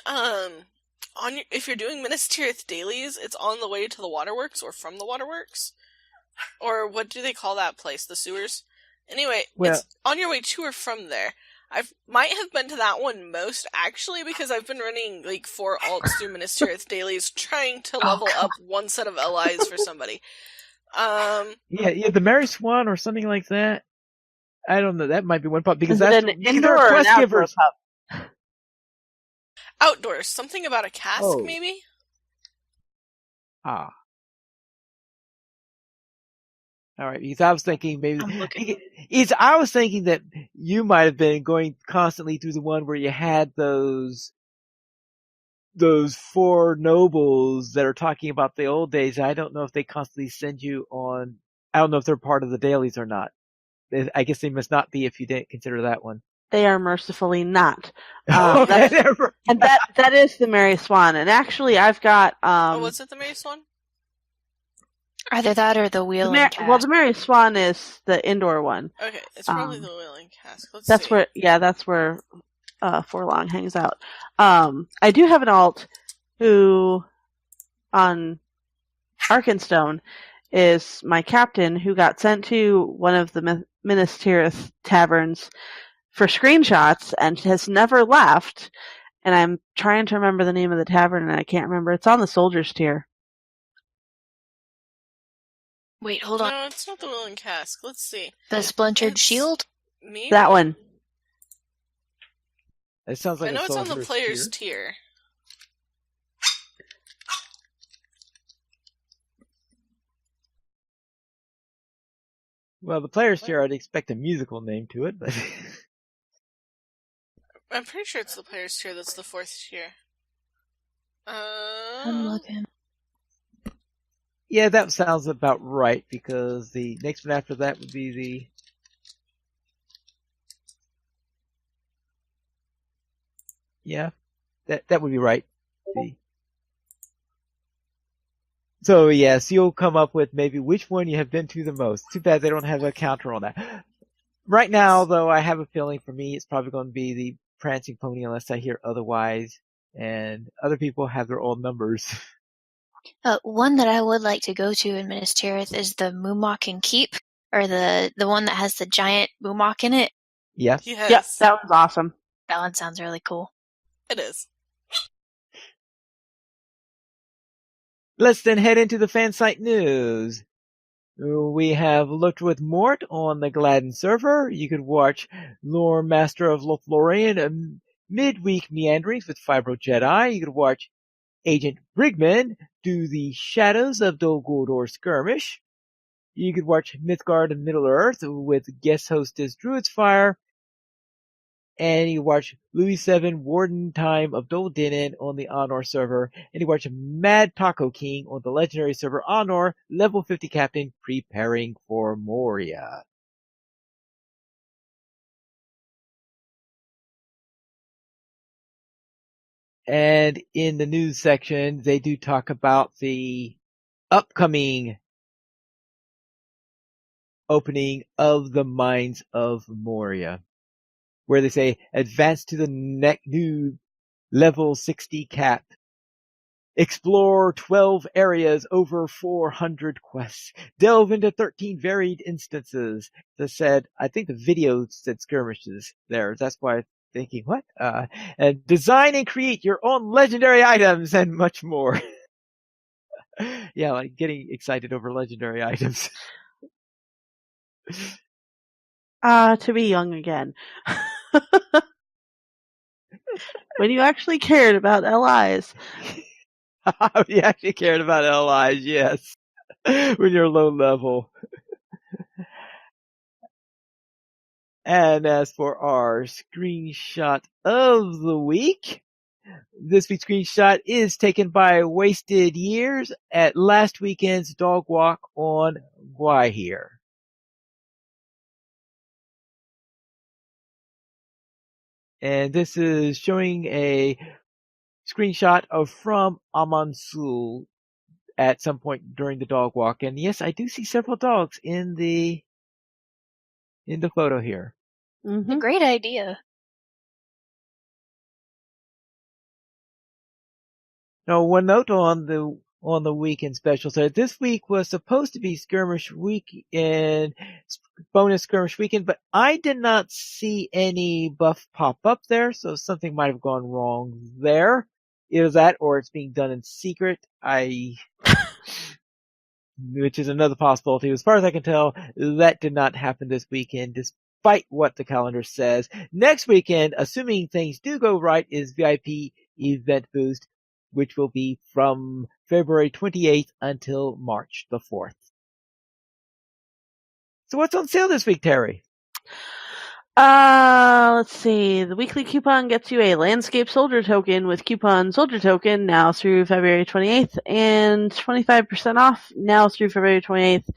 if you're doing Minas Tirith dailies, it's on the way to the waterworks or from the waterworks. Or what do they call that place? The sewers? Anyway, it's on your way to or from there. I might have been to that one most, actually, because I've been running, 4 alts through Minas Tirith dailies, trying to level up one set of LIs for somebody. Yeah, the Mary Swan or something like that. I don't know. That might be one pub because Is that's it an indoor or an quest outdoor givers. pub? Outdoors. Something about a cask, maybe? Ah. All right, because I was thinking maybe I was thinking that you might have been going constantly through the one where you had those 4 nobles that are talking about the old days. I don't know if they constantly send you on. I don't know if they're part of the dailies or not. I guess they must not be if you didn't consider that one. They are mercifully not. And that is the Mary Swan. And actually, I've got. Was it the Mary Swan? Either that or the Wheel and Cask. Well, the Mary Swan is the indoor one. Okay, it's probably the Wheel and Cask. That's where Forlong hangs out. I do have an alt who on Arkenstone is my captain who got sent to one of the Minas Tirith taverns for screenshots and has never left. And I'm trying to remember the name of the tavern and I can't remember. It's on the Soldiers tier. Wait, hold on. No, it's not the Wheel and Cask. Let's see. The Splintered Shield? Maybe? That one. It sounds like I know it's on the player's tier. Well, the player's tier, I'd expect a musical name to it, but I'm pretty sure it's the player's tier that's the 4th tier. I'm looking. Yeah, that sounds about right, because the next one after that would be the... Yeah, that would be right. So, yes, you'll come up with maybe which one you have been to the most. Too bad they don't have a counter on that. Right now, though, I have a feeling for me it's probably going to be the Prancing Pony unless I hear otherwise, and other people have their own numbers. One that I would like to go to in Minas Tirith is the Moomakin Keep, or the one that has the giant Moomak in it. Yes. Yes, that one's awesome. That one sounds really cool. It is. Let's then head into the fan site news. We have looked with Mort on the Gladden server. You could watch Lore Master of Lothlorien midweek meanderings with Fibro Jedi. You could watch Agent Brigman do the Shadows of Dol Guldur skirmish. You could watch Mythgard and Middle Earth with guest hostess Druid's Fire. And you watch Louis 7 Warden Time of Dol Dinin on the Honor server. And you watch Mad Taco King on the legendary server Honor, level 50 captain, preparing for Moria. And in the news section, they do talk about the upcoming opening of the Mines of Moria, where they say, advance to the new level 60 cap. Explore 12 areas over 400 quests. Delve into 13 varied instances. That said, I think the video said skirmishes there. That's why I'm thinking, what? And design and create your own legendary items and much more. Yeah, like getting excited over legendary items. To be young again. When you actually cared about LIs. You actually cared about LIs, yes. When you're low level. And as for our screenshot of the week, This week's screenshot is taken by Wasted Years at last weekend's dog walk on Guahir. And this is showing a screenshot of from Amansul at some point during the dog walk. And yes, I do see several dogs in the photo here. Mm-hmm. A great idea. Now, one note on the weekend special. So this week was supposed to be skirmish week and bonus skirmish weekend, but I did not see any buff pop up there, so something might have gone wrong there. Either that or it's being done in secret. Which is another possibility. As far as I can tell, that did not happen this weekend, despite what the calendar says. Next weekend, assuming things do go right, is VIP Event Boost, which will be from February 28th until March the 4th. So what's on sale this week, Terry? Let's see. The weekly coupon gets you a Landscape Soldier token with coupon Soldier token now through February 28th, and 25% off now through February 28th.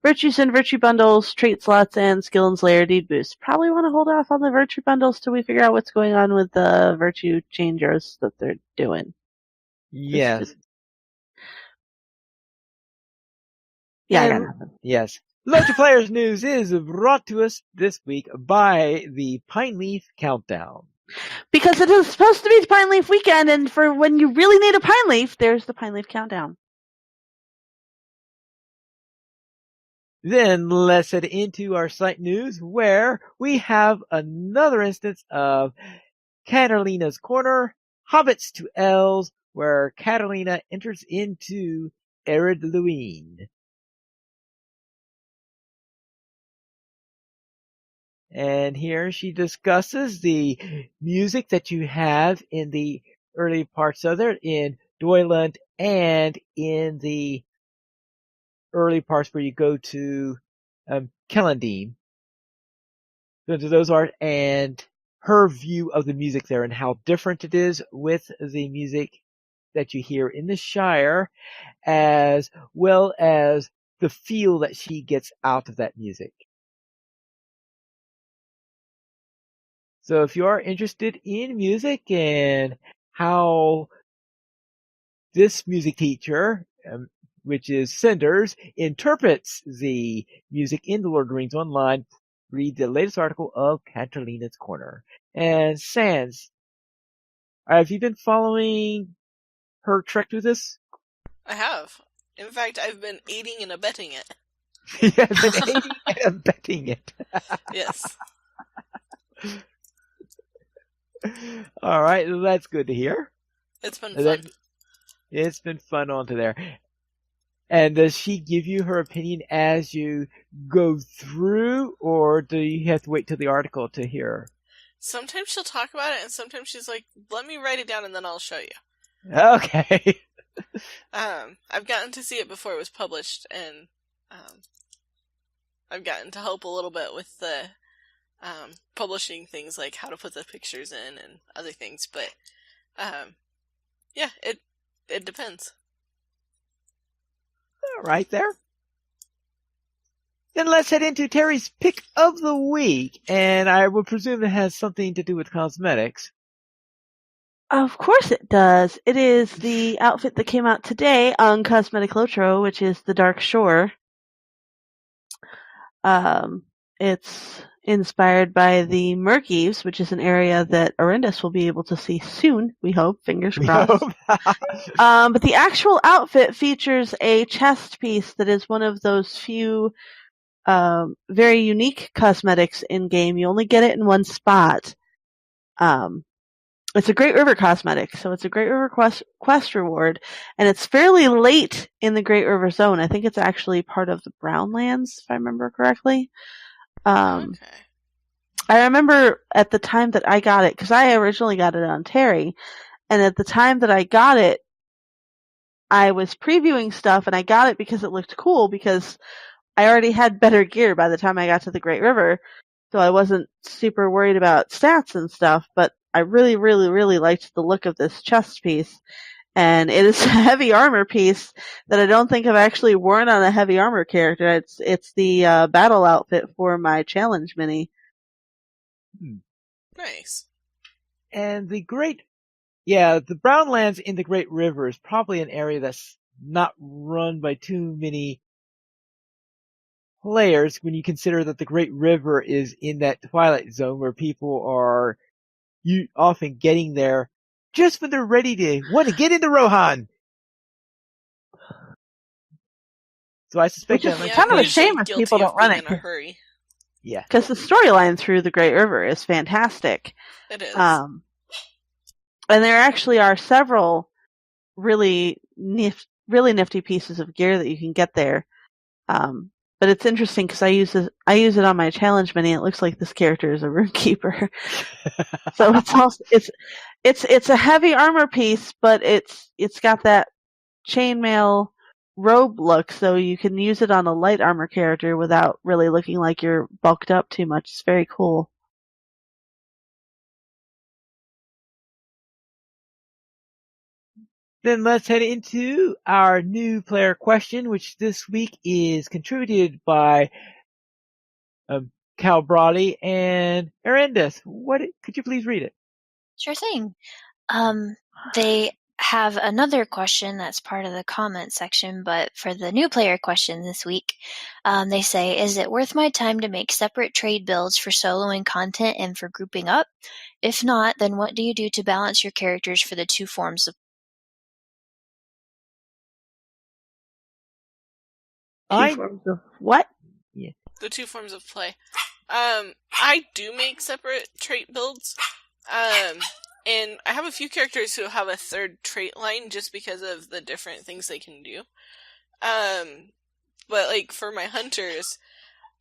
Virtues and Virtue Bundles, Trait Slots, and Skill and Slayer Deed Boost. Probably want to hold off on the Virtue Bundles till we figure out what's going on with the Virtue changes that they're doing. Yes. Yeah, I got nothing. Yes. LOTRO Players News is brought to us this week by the Pine Leaf Countdown. Because it is supposed to be the Pine Leaf weekend, and for when you really need a Pine Leaf, there's the Pine Leaf Countdown. Then let's head into our site news where we have another instance of Catalina's Corner, Hobbits to Elves, where Catalina enters into Ered Luin. And here she discusses the music that you have in the early parts of it, in Doyland and in the early parts where you go to Kellandine. So those are, and her view of the music there and how different it is with the music that you hear in the Shire, as well as the feel that she gets out of that music. So if you are interested in music and how this music teacher, which is Cinders, interprets the music in the Lord of the Rings Online, read the latest article of Catalina's Corner. And Sans, have you been following her trek through this? I have. In fact, I've been aiding and abetting it. You have been aiding and abetting it. Yes. All right, that's good to hear. It's been fun. It's been fun onto there. And does she give you her opinion as you go through, or do you have to wait till the article to hear? Sometimes she'll talk about it, and sometimes she's like, let me write it down and then I'll show you. Okay. I've gotten to see it before it was published, and I've gotten to help a little bit with the publishing things, like how to put the pictures in and other things, but yeah, it depends. All right there. Then let's head into Terry's pick of the week, and I would presume it has something to do with cosmetics. Of course it does. It is the outfit that came out today on Cosmetic LOTRO, which is the Dark Shore. It's inspired by the Murkies, which is an area that Arendis will be able to see soon, we hope, fingers crossed. But the actual outfit features a chest piece that is one of those few very unique cosmetics in-game. You only get it in one spot. It's a Great River cosmetic, so it's a Great River quest reward, and it's fairly late in the Great River zone. I think it's actually part of the Brownlands, if I remember correctly. Okay. I remember at the time that I got it, because I originally got it on Terry, and at the time that I got it, I was previewing stuff, and I got it because it looked cool, because I already had better gear by the time I got to the Great River, so I wasn't super worried about stats and stuff, but I really, really, really liked the look of this chest piece. And it is a heavy armor piece that I don't think I've actually worn on a heavy armor character. It's the battle outfit for my challenge mini. Nice. And the Brown Lands in the Great River is probably an area that's not run by too many players when you consider that the Great River is in that twilight zone where people are often getting there just when they're ready to want to get into Rohan. So I suspect Which that is kind of a shame if guilty people of don't run being it. in a hurry. Yeah. Because the storyline through the Great River is fantastic. It is. And there actually are several really nifty pieces of gear that you can get there. But it's interesting because I use it on my challenge mini. It looks like this character is a runekeeper. So it's a heavy armor piece, but it's got that chainmail robe look, so you can use it on a light armor character without really looking like you're bulked up too much. It's very cool. Then let's head into our new player question, which this week is contributed by Cal Brody and Arendis. Could you please read it? Sure thing. They have another question that's part of the comment section, but for the new player question this week, they say, is it worth my time to make separate trade builds for soloing content and for grouping up? If not, then what do you do to balance your characters for the two forms of Forms of what? Yeah. The two forms of play. I do make separate trait builds. And I have a few characters who have a third trait line just because of the different things they can do. But like for my hunters,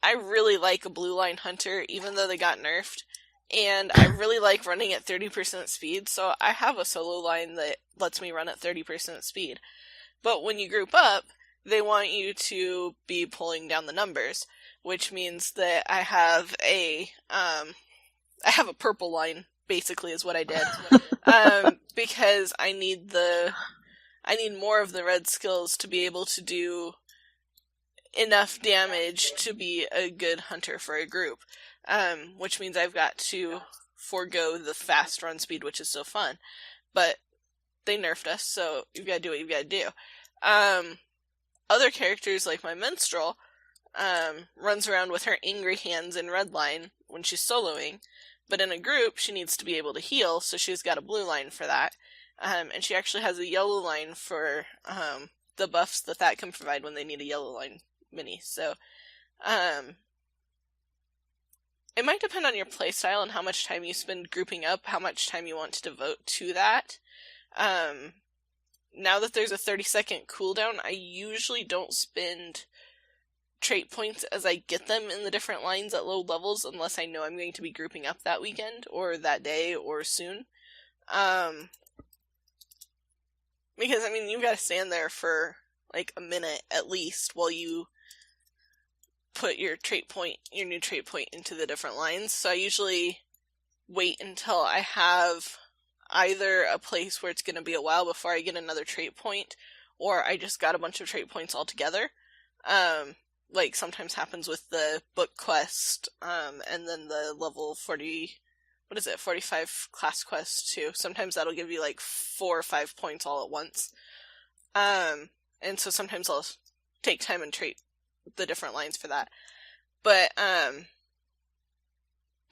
I really like a blue line hunter, even though they got nerfed. And I really like running at 30% speed, so I have a solo line that lets me run at 30% speed. But when you group up, they want you to be pulling down the numbers, which means that I have a purple line, basically, is what I did. Because I need more of the red skills to be able to do enough damage to be a good hunter for a group. Which means I've got to forego the fast run speed, which is so fun. But they nerfed us, so you've got to do what you've got to do. Other characters, like my minstrel, runs around with her angry hands in red line when she's soloing, but in a group, she needs to be able to heal, so she's got a blue line for that. And she actually has a yellow line for the buffs that can provide when they need a yellow line mini. So, it might depend on your playstyle and how much time you spend grouping up, how much time you want to devote to that. Now that there's a 30-second cooldown, I usually don't spend trait points as I get them in the different lines at low levels unless I know I'm going to be grouping up that weekend or that day or soon. Because, I mean, you've got to stand there for like a minute at least while you put your new trait point into the different lines. So I usually wait until I have either a place where it's going to be a while before I get another trait point, or I just got a bunch of trait points altogether. Like sometimes happens with the book quest, and then the level 45 class quest too. Sometimes that'll give you like 4 or 5 points all at once. And so sometimes I'll take time and trait the different lines for that. But,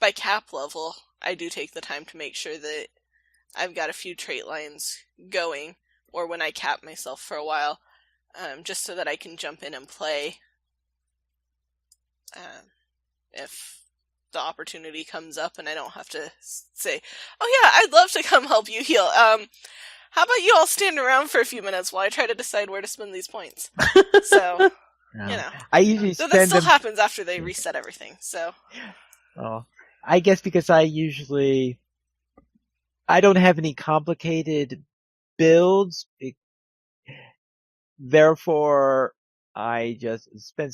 by cap level, I do take the time to make sure that I've got a few trait lines going, or when I cap myself for a while, just so that I can jump in and play, if the opportunity comes up and I don't have to say, oh yeah, I'd love to come help you heal. How about you all stand around for a few minutes while I try to decide where to spend these points? So, No. you know. I usually So spend that still them. happens after they reset everything, so. Oh, I guess because I don't have any complicated builds, therefore I just spend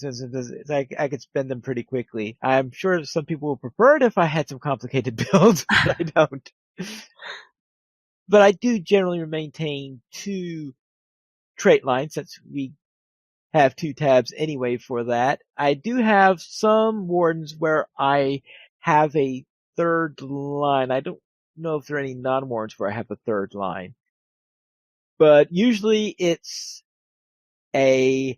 I could spend them pretty quickly. I'm sure some people would prefer it if I had some complicated builds, but I don't. But I do generally maintain 2 trait lines since we have 2 tabs anyway for that. I do have some wardens where I have a 3rd line. I don't know if there are any non-wardens where I have a 3rd line. But usually it's everything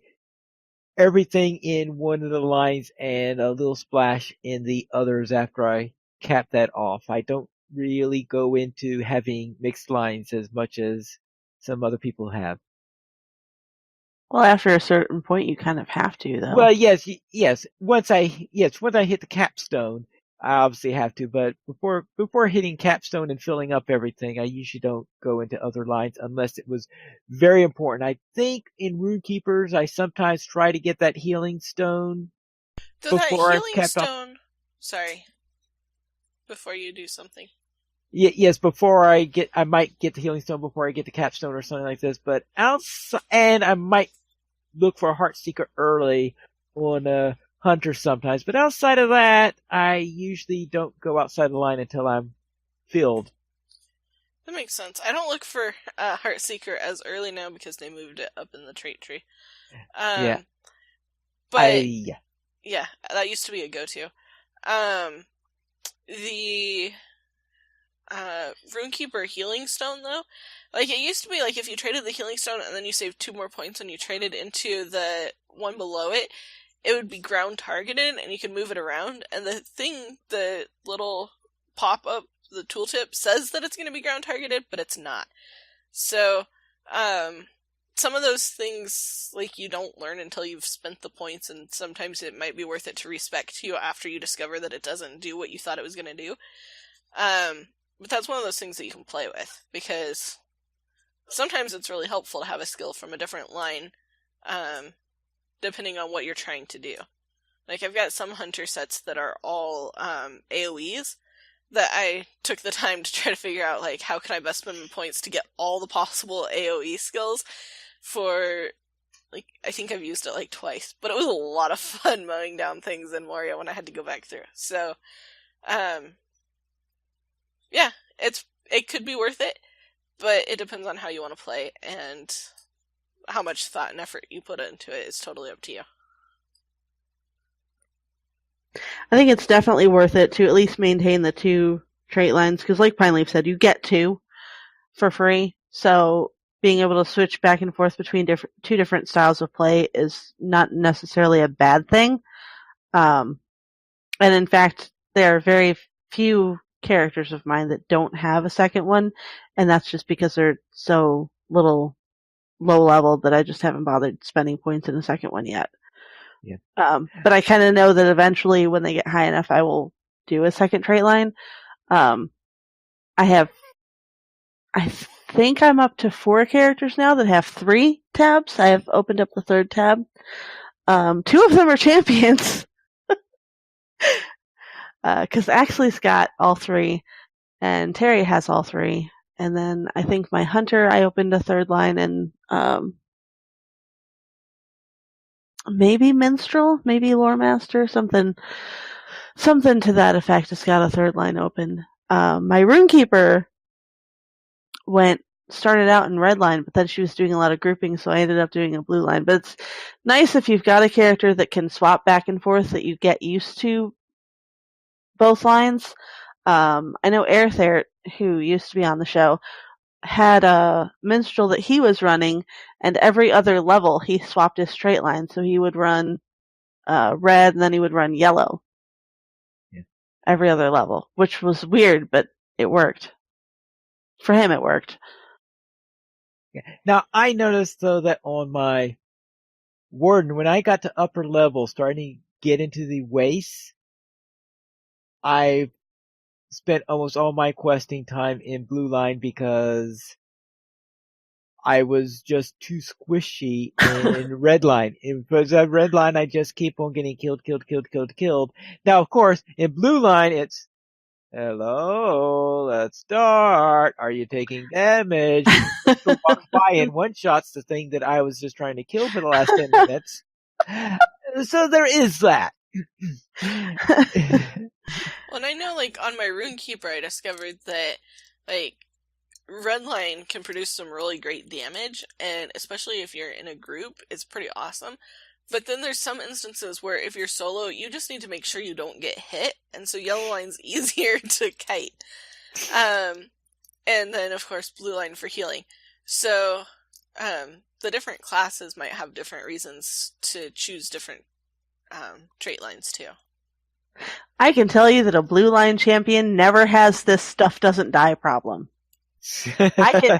in one of the lines and a little splash in the others after I cap that off. I don't really go into having mixed lines as much as some other people have. Well, after a certain point, you kind of have to, though. Well, yes. Once I hit the capstone, I obviously have to. But before hitting capstone and filling up everything, I usually don't go into other lines unless it was very important. I think in Runekeepers, I sometimes try to get that healing stone before I've capped off. Sorry. Before you do something. Yes, I might get the healing stone before I get the capstone or something like this. But and I might look for a Heartseeker early on a hunter sometimes. But outside of that, I usually don't go outside the line until I'm filled. That makes sense. I don't look for Heartseeker as early now because they moved it up in the trait tree. Yeah. But yeah, that used to be a go-to. The Runekeeper Healing Stone, though, like, it used to be, like, if you traded the Healing Stone and then you saved 2 more points and you traded into the one below it, it would be ground targeted and you could move it around, and the little pop-up, the tooltip, says that it's going to be ground targeted, but it's not. So, some of those things, like, you don't learn until you've spent the points, and sometimes it might be worth it to respec you after you discover that it doesn't do what you thought it was going to do. But that's one of those things that you can play with, because sometimes it's really helpful to have a skill from a different line, depending on what you're trying to do. Like, I've got some hunter sets that are all AoEs that I took the time to try to figure out, like, how can I best spend my points to get all the possible AoE skills for, like, I think I've used it, like, twice, but it was a lot of fun mowing down things in Moria when I had to go back through. So, yeah, it could be worth it, but it depends on how you want to play, and how much thought and effort you put into it is totally up to you. I think it's definitely worth it to at least maintain the 2 trait lines, because like Pineleaf said, you get 2 for free, so being able to switch back and forth between 2 different styles of play is not necessarily a bad thing. And in fact, there are very few characters of mine that don't have a second one, and that's just because they're so low level that I just haven't bothered spending points in a second one yet. Yeah. But I kind of know that eventually when they get high enough, I will do a second trait line. I think I'm up to 4 characters now that have 3 tabs. I have opened up the 3rd tab. 2 of them are champions. Because Axley's got all 3, and Terry has all 3. And then I think my hunter, I opened a 3rd line, and maybe minstrel, maybe lore master, something to that effect has got a 3rd line open. My runekeeper started out in red line, but then she was doing a lot of grouping, so I ended up doing a blue line. But it's nice if you've got a character that can swap back and forth, that you get used to both lines. I know Airthert, who used to be on the show, had a minstrel that he was running, and every other level he swapped his straight line, so he would run red and then he would run yellow. Yeah. Every other level, which was weird, but it worked. For him, it worked. Yeah. Now, I noticed, though, that on my warden, when I got to upper level, starting to get into the wastes, I spent almost all my questing time in blue line because I was just too squishy in red line. Because that red line, I just keep on getting killed. Now, of course, in blue line, it's, hello, let's start. Are you taking damage? It walks by and one-shots the thing that I was just trying to kill for the last 10 minutes. So there is that. Well, and I know, like, on my Runekeeper, I discovered that like, Redline can produce some really great damage, and especially if you're in a group, it's pretty awesome. But then there's some instances where if you're solo, you just need to make sure you don't get hit, and so Yellow Line's easier to kite. And then, of course, Blue Line for healing. So, the different classes might have different reasons to choose different trait lines, too. I can tell you that a Blue Line champion never has this stuff doesn't die problem. I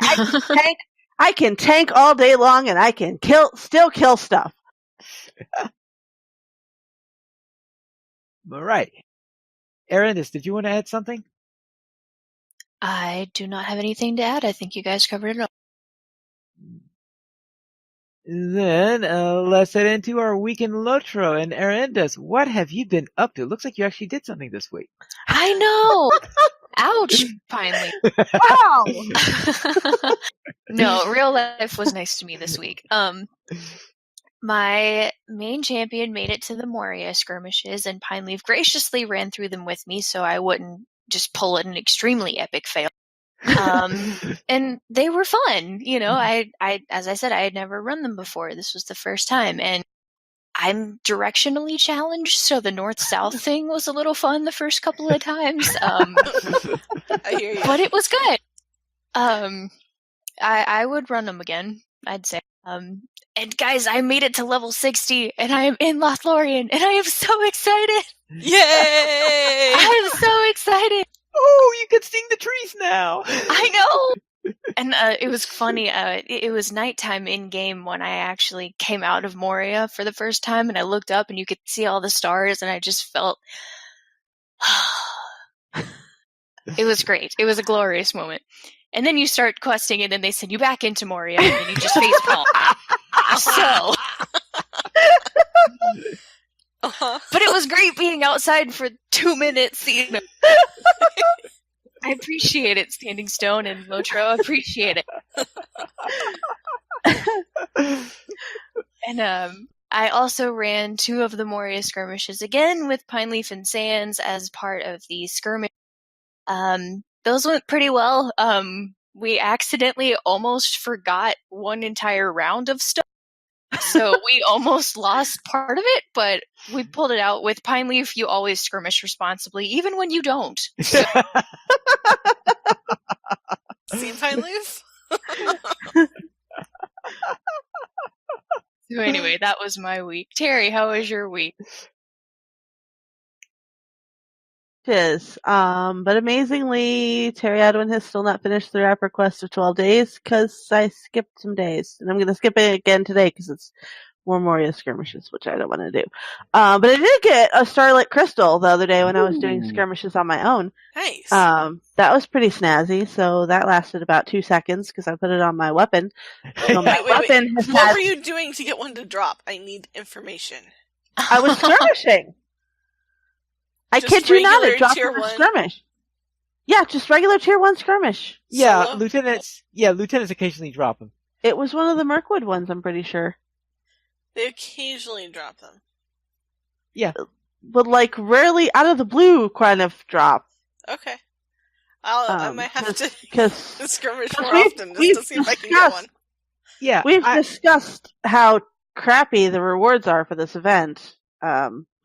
can tank all day long, and I can still kill stuff. All right. Arendis, did you want to add something? I do not have anything to add. I think you guys covered it all. Then let's head into our week in LOTRO. And Arendis, what have you been up to? Looks like you actually did something this week. I know! Ouch! Finally. Wow! No, real life was nice to me this week. My main champion made it to the Moria skirmishes, and Pineleaf graciously ran through them with me so I wouldn't just pull an extremely epic fail. And they were fun. You know, I as I said, I had never run them before. This was the first time, and I'm directionally challenged, so the north-south thing was a little fun the first couple of times. I hear you. But it was good. I would run them again, I'd say. And guys, I made it to level 60, and I am in Lothlorien, and I am so excited! Yay! I am so excited! Oh, you can sing the trees now! I know! And it was funny, it was nighttime in-game when I actually came out of Moria for the first time, and I looked up, and you could see all the stars, and I just felt... It was great. It was a glorious moment. And then you start questing, and then they send you back into Moria, and then you just facepalm. So... But it was great being outside for 2 minutes. You know. I appreciate it, Standing Stone and LOTRO. I appreciate it. And I also ran 2 of the Moria skirmishes again with Pineleaf and Sands as part of the skirmish. Those went pretty well. We accidentally almost forgot one entire round of stuff. So we almost lost part of it, but we pulled it out. With Pineleaf, you always skirmish responsibly, even when you don't. So. See, Pineleaf? So anyway, that was my week. Terry, how was your week? It is. But amazingly, Terry Adwin has still not finished the rap request of 12 days because I skipped some days. And I'm going to skip it again today because it's more Moria skirmishes, which I don't want to do. But I did get a Starlit Crystal the other day when I was doing skirmishes on my own. Nice. That was pretty snazzy. So that lasted about 2 seconds because I put it on my weapon. So my weapon has What were you doing to get one to drop? I need information. I was skirmishing. I Just kid you not, it dropped tier from a 1? skirmish. Yeah, just regular tier 1 skirmish. Yeah, Solo? lieutenants occasionally drop them. It was one of the Mirkwood ones, I'm pretty sure. They occasionally drop them. Yeah. But like rarely out of the blue kind of drop. Okay. I might have to Because skirmish more often just to see if I can get one. Yeah. We've discussed how crappy the rewards are for this event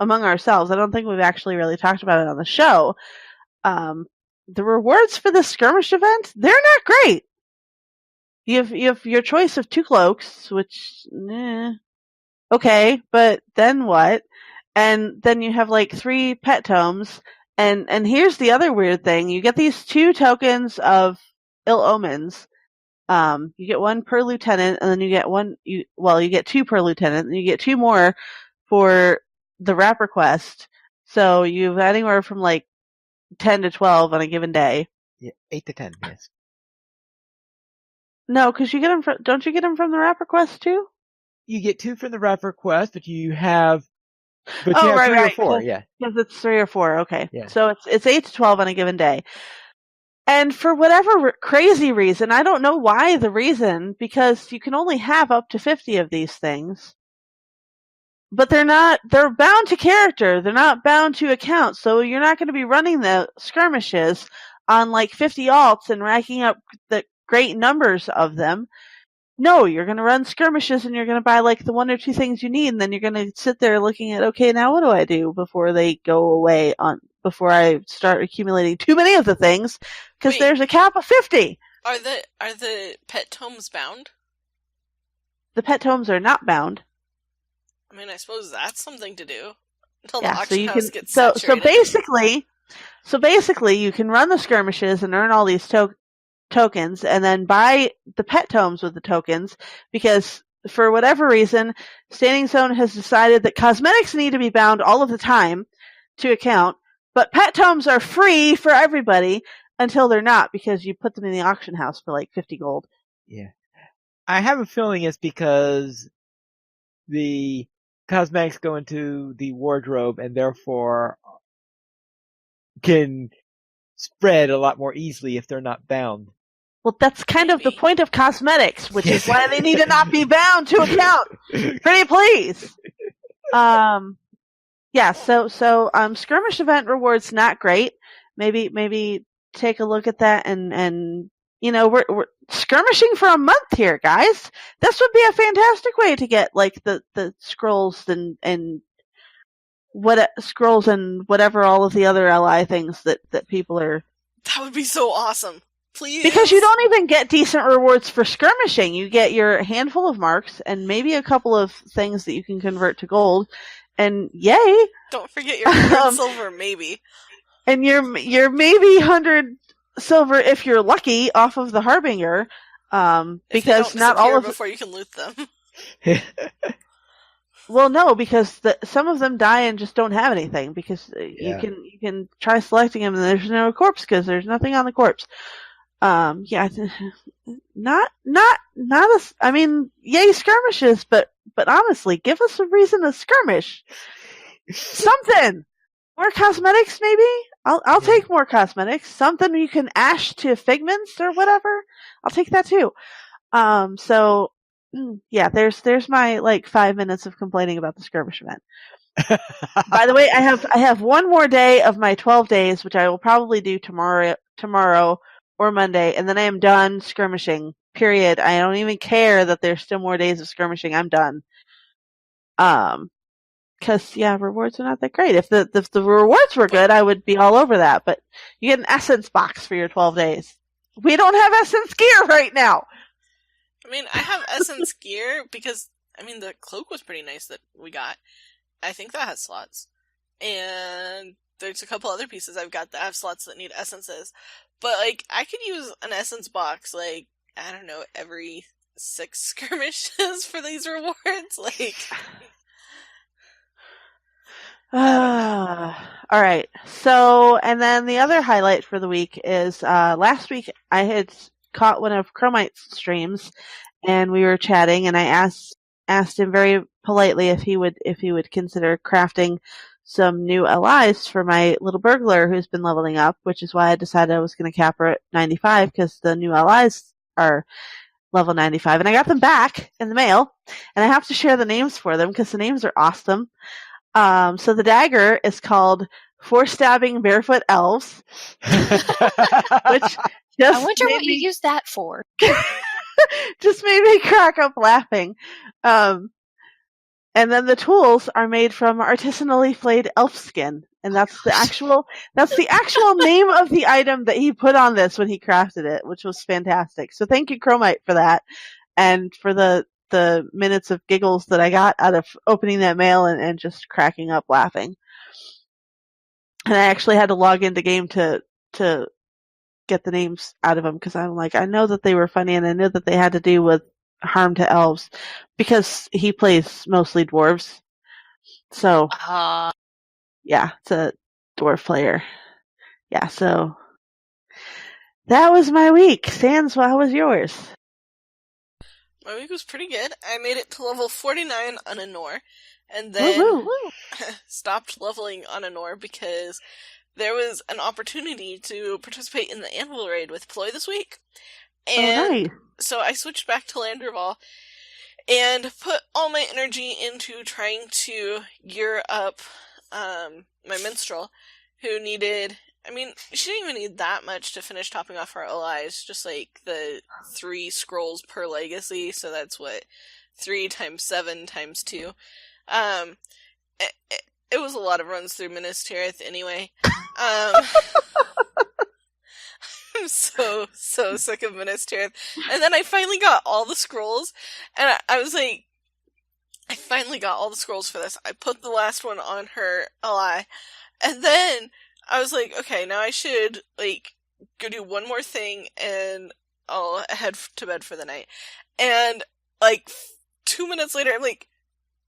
among ourselves. I don't think we've actually really talked about it on the show. The rewards for the skirmish event, they're not great. You have your choice of 2 cloaks, which, okay, but then what? And then you have like 3 pet tomes. And here's the other weird thing. You get these 2 tokens of ill omens. You get 1 per lieutenant, and then you get 2 per lieutenant, and you get 2 more for the rap request. So you have anywhere from like 10 to 12 on a given day. Yeah, 8 to 10, yes. No, because you get them don't you get them from the rap request too? You get 2 from the rap request, but you have... But Oh, you have right, 3 right. or 4, yeah. Because it's 3 or 4, okay. Yeah. So it's 8 to 12 on a given day. And for whatever crazy reason, I don't know why the reason, because you can only have up to 50 of these things. But they're bound to character. They're not bound to account. So you're not going to be running the skirmishes on like 50 alts and racking up the great numbers of them. No, you're going to run skirmishes and you're going to buy like the 1 or 2 things you need, and then you're going to sit there looking at, okay, now what do I do before they go away before I start accumulating too many of the things, because there's a cap of 50. Are the pet tomes bound? The pet tomes are not bound. I mean, I suppose that's something to do until the Yeah, so auction you house can gets so saturated. basically you can run the skirmishes and earn all these tokens, and then buy the pet tomes with the tokens, because for whatever reason, Standing Stone has decided that cosmetics need to be bound all of the time to account, but pet tomes are free for everybody until they're not, because you put them in the auction house for like 50 gold. Yeah. I have a feeling it's because the cosmetics go into the wardrobe and therefore can spread a lot more easily if they're not bound. Well, that's kind of the point of cosmetics, which is why they need to not be bound to account. Pretty please. Yeah, so skirmish event rewards not great. Maybe take a look at that, and we're skirmishing for a month here, guys. This would be a fantastic way to get like the scrolls and whatever all of the other ally things that people are. That would be so awesome. Please. Because you don't even get decent rewards for skirmishing. You get your handful of marks and maybe a couple of things that you can convert to gold. And yay! Don't forget your 100 silver, maybe. And your maybe 100 silver if you're lucky off of the Harbinger. Because not all of before you can loot them. Well, no, because some of them die and just don't have anything. Because you can try selecting them and there's no corpse because there's nothing on the corpse. I mean, yay skirmishes, but honestly, give us a reason to skirmish. Something. More cosmetics, maybe? I'll take more cosmetics. Something you can ash to figments or whatever. I'll take that too. There's my like 5 minutes of complaining about the skirmish event. By the way, I have one more day of my 12 days, which I will probably do tomorrow or Monday, and then I am done skirmishing. Period. I don't even care that there's still more days of skirmishing. I'm done. Because rewards are not that great. If the rewards were good, I would be all over that. But you get an essence box for your 12 days. We don't have essence gear right now. I mean, I have essence gear because the cloak was pretty nice that we got. I think that has slots, and there's a couple other pieces I've got that have slots that need essences. But like, I could use an essence box, like, I don't know, every 6 skirmishes for these rewards. Like, all right. So, and then the other highlight for the week is last week I had caught one of Chromite's streams, and we were chatting, and I asked him very politely if he would consider crafting some new allies for my little burglar who's been leveling up, which is why I decided I was going to cap her at 95, because the new allies are level 95, and I got them back in the mail, and I have to share the names for them because the names are awesome. So the dagger is called Four Stabbing Barefoot Elves, which I wonder what you use that for. Just made me crack up laughing. And then the tools are made from artisanally flayed elf skin, and that's the actual name of the item that he put on this when he crafted it, which was fantastic. So thank you, Chromite, for that, and for the minutes of giggles that I got out of opening that mail and just cracking up laughing. And I actually had to log into game to get the names out of them, because I'm like, I know that they were funny, and I knew that they had to do with harm to elves, because he plays mostly dwarves. So, it's a dwarf player. Yeah, so that was my week. Sans, how was yours? My week was pretty good. I made it to level 49 on Anor, and then stopped leveling on Anor because there was an opportunity to participate in the Anvil Raid with Ploy this week. And so I switched back to Landerval and put all my energy into trying to gear up my minstrel, who needed I mean, she didn't even need that much to finish topping off her allies, just like the 3 scrolls per legacy, so that's what, 3 times 7 times 2. It was a lot of runs through Minas Tirith anyway. I'm so sick of Minas Tirith. And then I finally got all the scrolls, and I was like, I finally got all the scrolls for this. I put the last one on her ally, and then I was like, okay, now I should, like, go do one more thing, and I'll head to bed for the night. And, like, 2 minutes later, I'm like,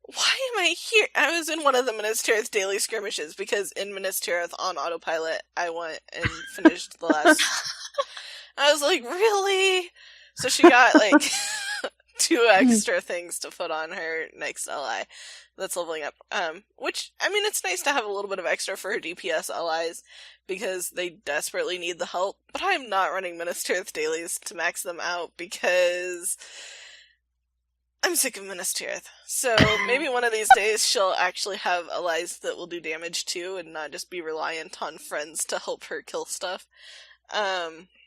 why am I here? I was in one of the Minas Tirith daily skirmishes, because in Minas Tirith on autopilot, I went and finished the last. I was like, really? So she got, like, 2 extra things to put on her next ally that's leveling up. Which, I mean, it's nice to have a little bit of extra for her DPS allies, because they desperately need the help, but I'm not running Minas Tirith dailies to max them out, because I'm sick of Minas Tirith. So maybe one of these days she'll actually have allies that will do damage too, and not just be reliant on friends to help her kill stuff.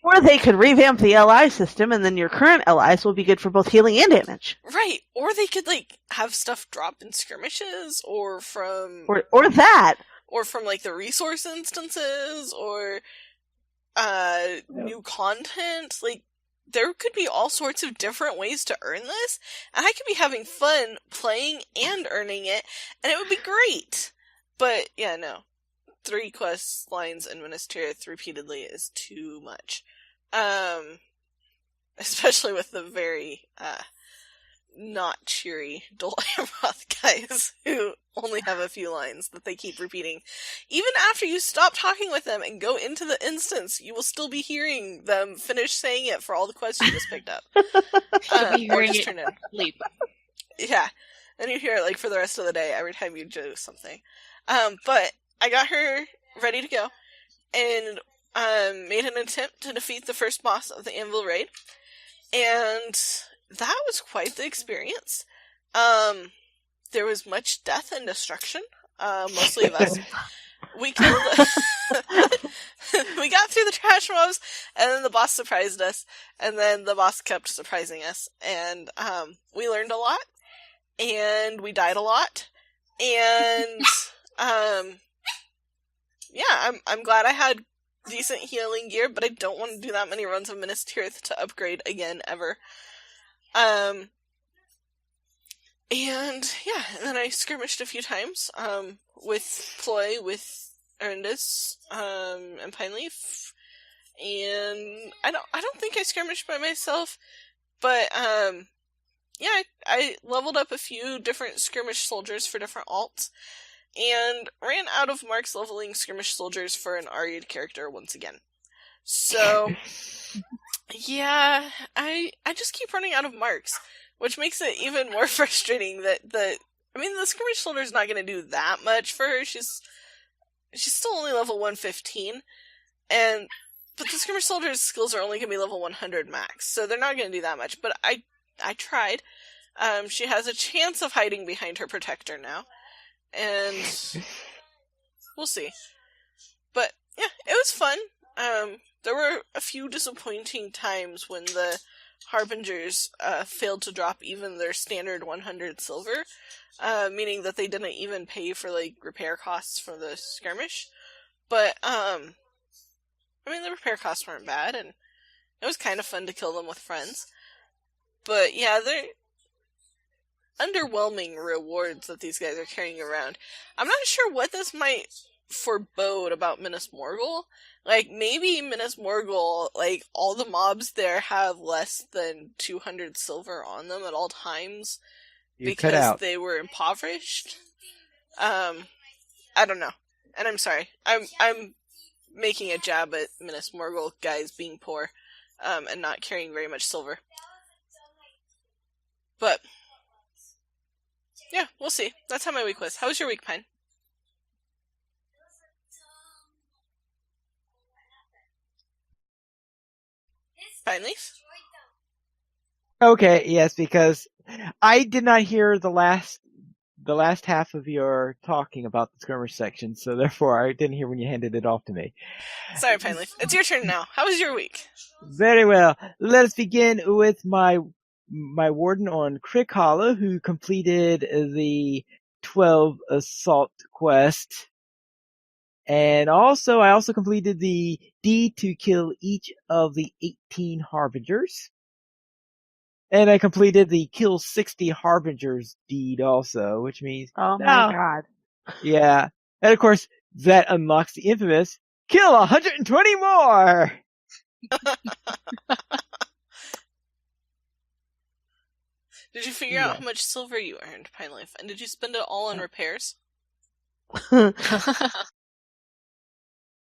Or they could revamp the LI system, and then your current allies will be good for both healing and damage. Right, or they could, like, have stuff drop in skirmishes, or from... Or that! Or from, like, the resource instances, or, new content. Like, there could be all sorts of different ways to earn this, and I could be having fun playing and earning it, and it would be great! But, yeah, no. 3 quest lines in Minas Tirith repeatedly is too much. Especially with the very, not cheery Dol Amroth guys who only have a few lines that they keep repeating. Even after you stop talking with them and go into the instance, you will still be hearing them finish saying it for all the quests you just picked up. Or just turn in. Sleep. Yeah. And you hear it, like, for the rest of the day every time you do something. But I got her ready to go, and made an attempt to defeat the first boss of the Anvil Raid, and that was quite the experience. There was much death and destruction, mostly of us. We killed we got through the trash mobs, and then the boss surprised us, and then the boss kept surprising us, and we learned a lot, and we died a lot, and yeah, I'm glad I had decent healing gear, but I don't want to do that many runs of Minas Tirith to upgrade again, ever. And yeah, and then I skirmished a few times, with Ploy, with Erendis, and Pineleaf, and I don't think I skirmished by myself, but, yeah, I leveled up a few different skirmish soldiers for different alts, and ran out of marks leveling skirmish soldiers for an Ariad character once again. So, yeah, I just keep running out of marks, which makes it even more frustrating that the skirmish soldier is not going to do that much for her. She's still only level 115, but the skirmish soldier's skills are only going to be level 100 max, so they're not going to do that much, but I tried. She has a chance of hiding behind her protector now, and we'll see. But yeah, it was fun. There were a few disappointing times when the Harbingers failed to drop even their standard 100 silver, meaning that they didn't even pay for, like, repair costs for the skirmish. But the repair costs weren't bad, and it was kind of fun to kill them with friends. But yeah, they're underwhelming rewards that these guys are carrying around. I'm not sure what this might forebode about Minas Morgul. Like, maybe Minas Morgul, like, all the mobs there have less than 200 silver on them at all times because they were impoverished. I don't know. And I'm sorry. I'm making a jab at Minas Morgul guys being poor, and not carrying very much silver. But yeah, we'll see. That's how my week was. How was your week, Pine? Pine Leaf? Okay, yes, because I did not hear the the last half of your talking about the skirmish section, so therefore I didn't hear when you handed it off to me. Sorry, Pineleaf. It's your turn now. How was your week? Very well. Let us begin with my warden on Crick Hollow, who completed the 12 assault quest. And also, I also completed the deed to kill each of the 18 Harbingers. And I completed the kill 60 Harbingers deed also, which means... Oh my god. Yeah. And of course, that unlocks the infamous kill 120 more! Did you figure out how much silver you earned, Pineleaf? And did you spend it all on repairs?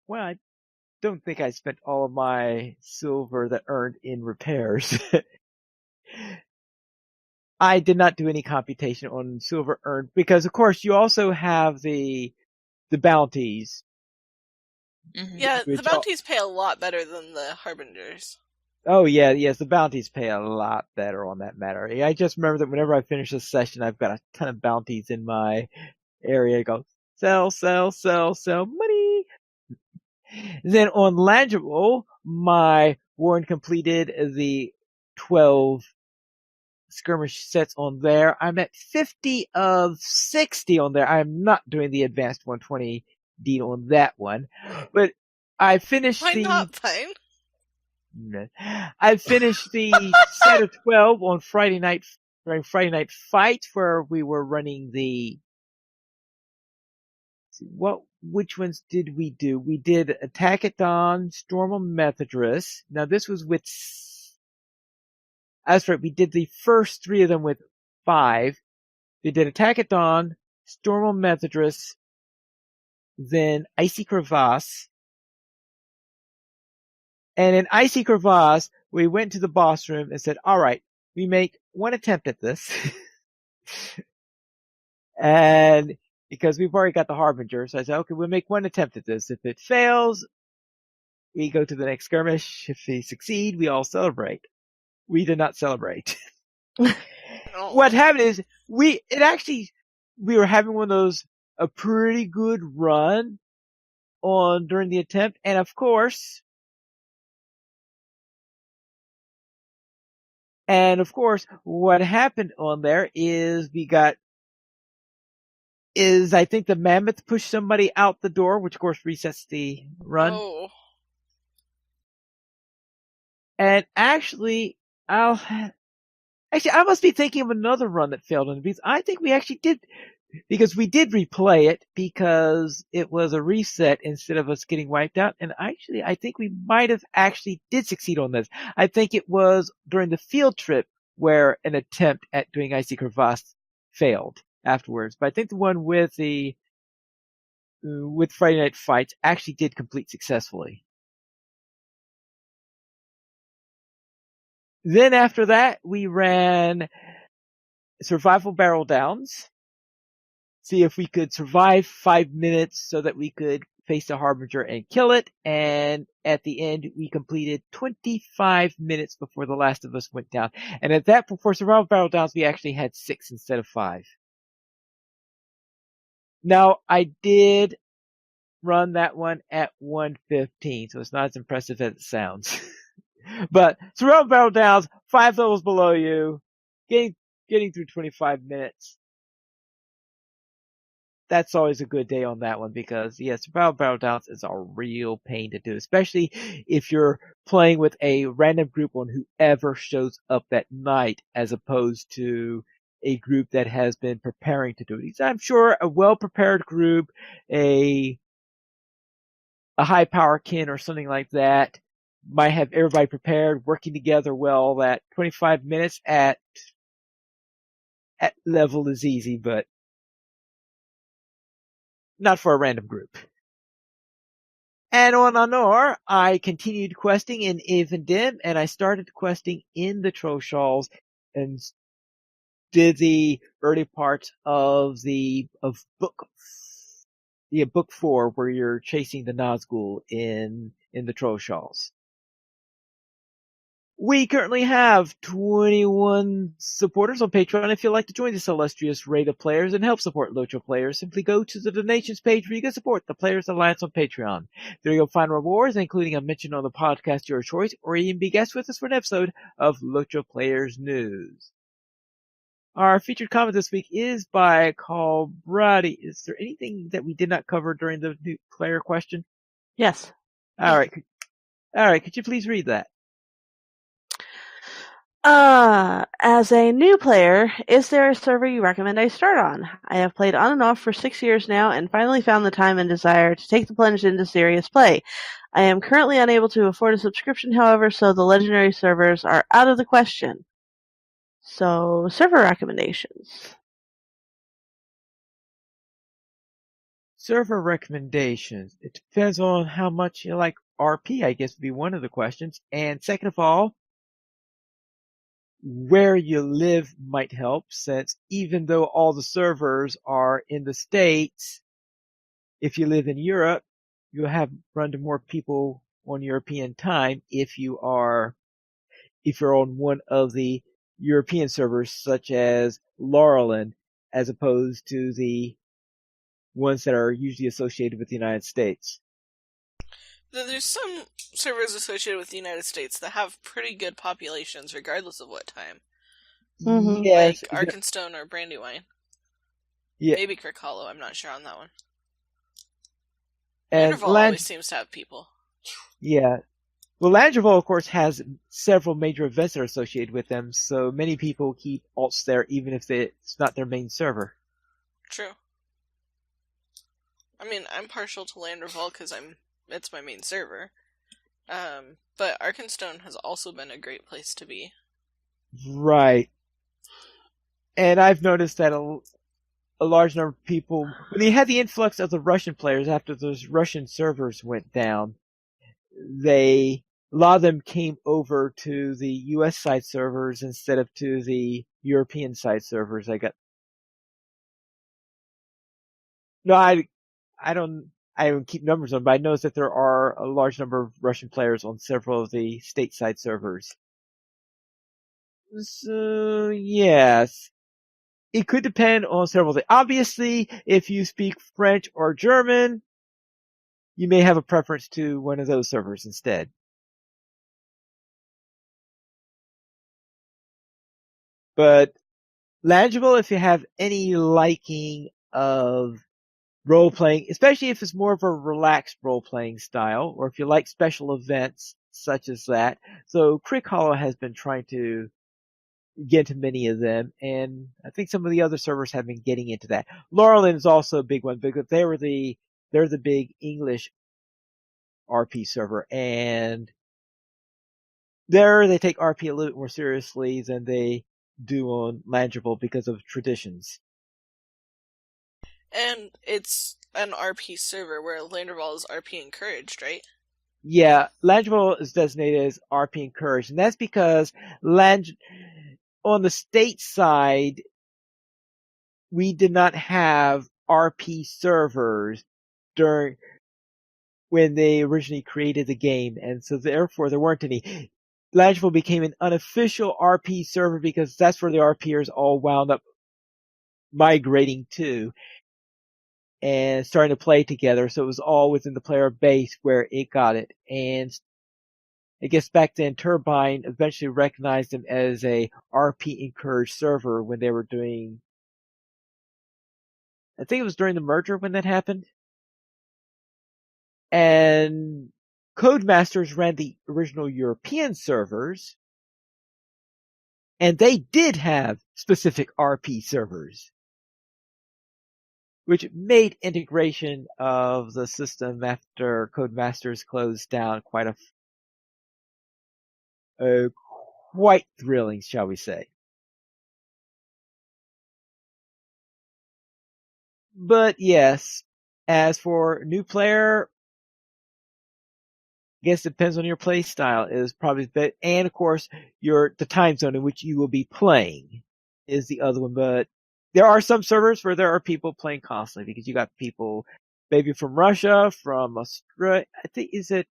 Well, I don't think I spent all of my silver that earned in repairs. I did not do any computation on silver earned because, of course, you also have the bounties. Mhm. Yeah, the bounties pay a lot better than the Harbingers. Oh, yeah, yes, the bounties pay a lot better on that matter. I just remember that whenever I finish a session, I've got a ton of bounties in my area. I go, sell, money! Then on Langeable, my warden completed the 12 skirmish sets on there. I'm at 50 of 60 on there. I'm not doing the advanced 120 deed on that one, but I finished Why not, Pine? I finished the set of 12 on Friday night, during Friday Night Fights, where we were running the... Which ones did we do? We did Attack at Dawn, Storm of Methodress. Now this was with... That's right, we did the first 3 of them with 5. We did Attack at Dawn, Storm of Methodress, then Icy Crevasse. And in Icy Crevasse, we went to the boss room and said, alright, we make one attempt at this. And because we've already got the Harbinger, so I said, okay, we'll make one attempt at this. If it fails, we go to the next skirmish. If we succeed, we all celebrate. We did not celebrate. What happened is, we were having one of those, a pretty good run during the attempt, and of course, what happened on there is I think the mammoth pushed somebody out the door, which of course resets the run. Oh. And actually, I must be thinking of another run that failed on the beats. I think we actually did, because we did replay it because it was a reset instead of us getting wiped out. And actually, I think we might have actually did succeed on this. I think it was during the field trip where an attempt at doing Icy Crevasse failed afterwards. But I think the one with Friday Night Fights actually did complete successfully. Then after that, we ran Survival Barrel Downs. See if we could survive 5 minutes so that we could face the Harbinger and kill it. And at the end, we completed 25 minutes before the last of us went down. And at that, for Survival Barrel Downs, we actually had 6 instead of 5. Now, I did run that one at 1:15, so it's not as impressive as it sounds. But Survival Barrel Downs, 5 levels below you, getting through 25 minutes. That's always a good day on that one because, yes, Survival Barrel Downs is a real pain to do, especially if you're playing with a random group on whoever shows up that night as opposed to a group that has been preparing to do it. I'm sure a well-prepared group, a high power kin or something like that might have everybody prepared, working together well. That 25 minutes at level is easy, but not for a random group. And on Honor, I continued questing in Evendim, and I started questing in the Trollshalls and did the early parts of book 4, where you're chasing the Nazgul in the Trollshalls. We currently have 21 supporters on Patreon. If you'd like to join this illustrious rate of players and help support LOTRO players, simply go to the donations page where you can support the Players Alliance on Patreon. There you'll find rewards, including a mention on the podcast your choice, or even be guest with us for an episode of LOTRO Players News. Our featured comment this week is by Call Brady. Is there anything that we did not cover during the new player question? Yes. All right. Could you please read that? As a new player, is there a server you recommend I start on? I have played on and off for 6 years now and finally found the time and desire to take the plunge into serious play. I am currently unable to afford a subscription, however, so the legendary servers are out of the question. So, server recommendations. Server recommendations. It depends on how much you like RP, I guess would be one of the questions. And second of all, where you live might help, since even though all the servers are in the States, if you live in Europe, you'll have run to more people on European time if you're on one of the European servers such as Laurelin, as opposed to the ones that are usually associated with the United States. There's some servers associated with the United States that have pretty good populations regardless of what time. Mm-hmm. Yes. Like Arkenstone or Brandywine. Yeah. Maybe Crick Hollow, I'm not sure on that one. And Interval always seems to have people. Yeah. Well, Landreval, of course, has several major events that are associated with them, so many people keep alts there even if it's not their main server. True. I mean, I'm partial to Landreval because it's my main server. But Arkenstone has also been a great place to be. Right. And I've noticed that a large number of people, when they had the influx of the Russian players after those Russian servers went down, a lot of them came over to the US side servers instead of to the European side servers. I don't keep numbers on, but I noticed that there are a large number of Russian players on several of the stateside servers. So, yes. It could depend on several things. Obviously, if you speak French or German, you may have a preference to one of those servers instead. But Langeable, if you have any liking of role-playing, especially if it's more of a relaxed role-playing style, or if you like special events such as that. So Crick Hollow has been trying to get into many of them, and I think some of the other servers have been getting into that. Laurelin is also a big one because they're the big English RP server, and there they take RP a little bit more seriously than they do on Langeable because of traditions. And it's an RP server where Landerval is RP encouraged, right? Yeah, Langeable is designated as RP encouraged, and that's because on the state side, we did not have RP servers when they originally created the game, and so therefore there weren't any. Langeable became an unofficial RP server because that's where the RPers all wound up migrating to and starting to play together, so it was all within the player base where it got it. And I guess back then Turbine eventually recognized them as a RP encouraged server when they were doing, I think it was during the merger when that happened. And Codemasters ran the original European servers, and they did have specific RP servers, which made integration of the system after Codemasters closed down quite thrilling, shall we say. But yes, as for new player, I guess it depends on your play style is probably the best. And of course, the time zone in which you will be playing is the other one. But there are some servers where there are people playing constantly because you got people maybe from Russia, from Australia. I think is it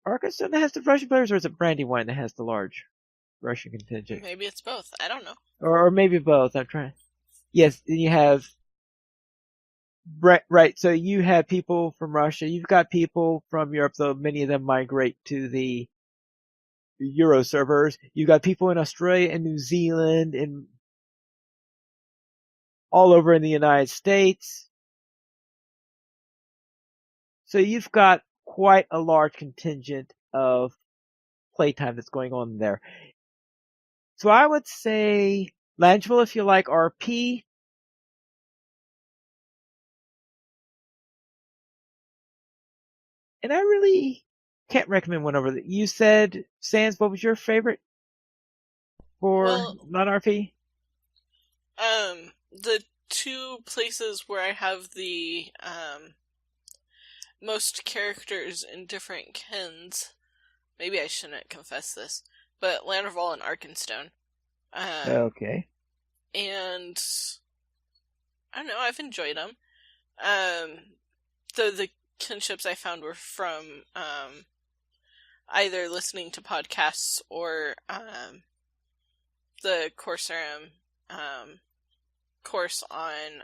Arkansas that has the Russian players, or is it Brandywine that has the large Russian contingent? Maybe it's both. I don't know. Or maybe both. I'm trying. Yes, you have. Right. So you have people from Russia. You've got people from Europe, though many of them migrate to the Euro servers. You've got people in Australia and New Zealand and all over in the United States. So you've got quite a large contingent of playtime that's going on there. So I would say Langeville if you like RP. And I really can't recommend one over there. You said, Sans, what was your favorite for non-RP? The two places where I have the most characters in different kins. Maybe I shouldn't confess this, but Landerval and Arkenstone. Okay. And I don't know, I've enjoyed them. The kinships I found were from either listening to podcasts or the Corsarum course on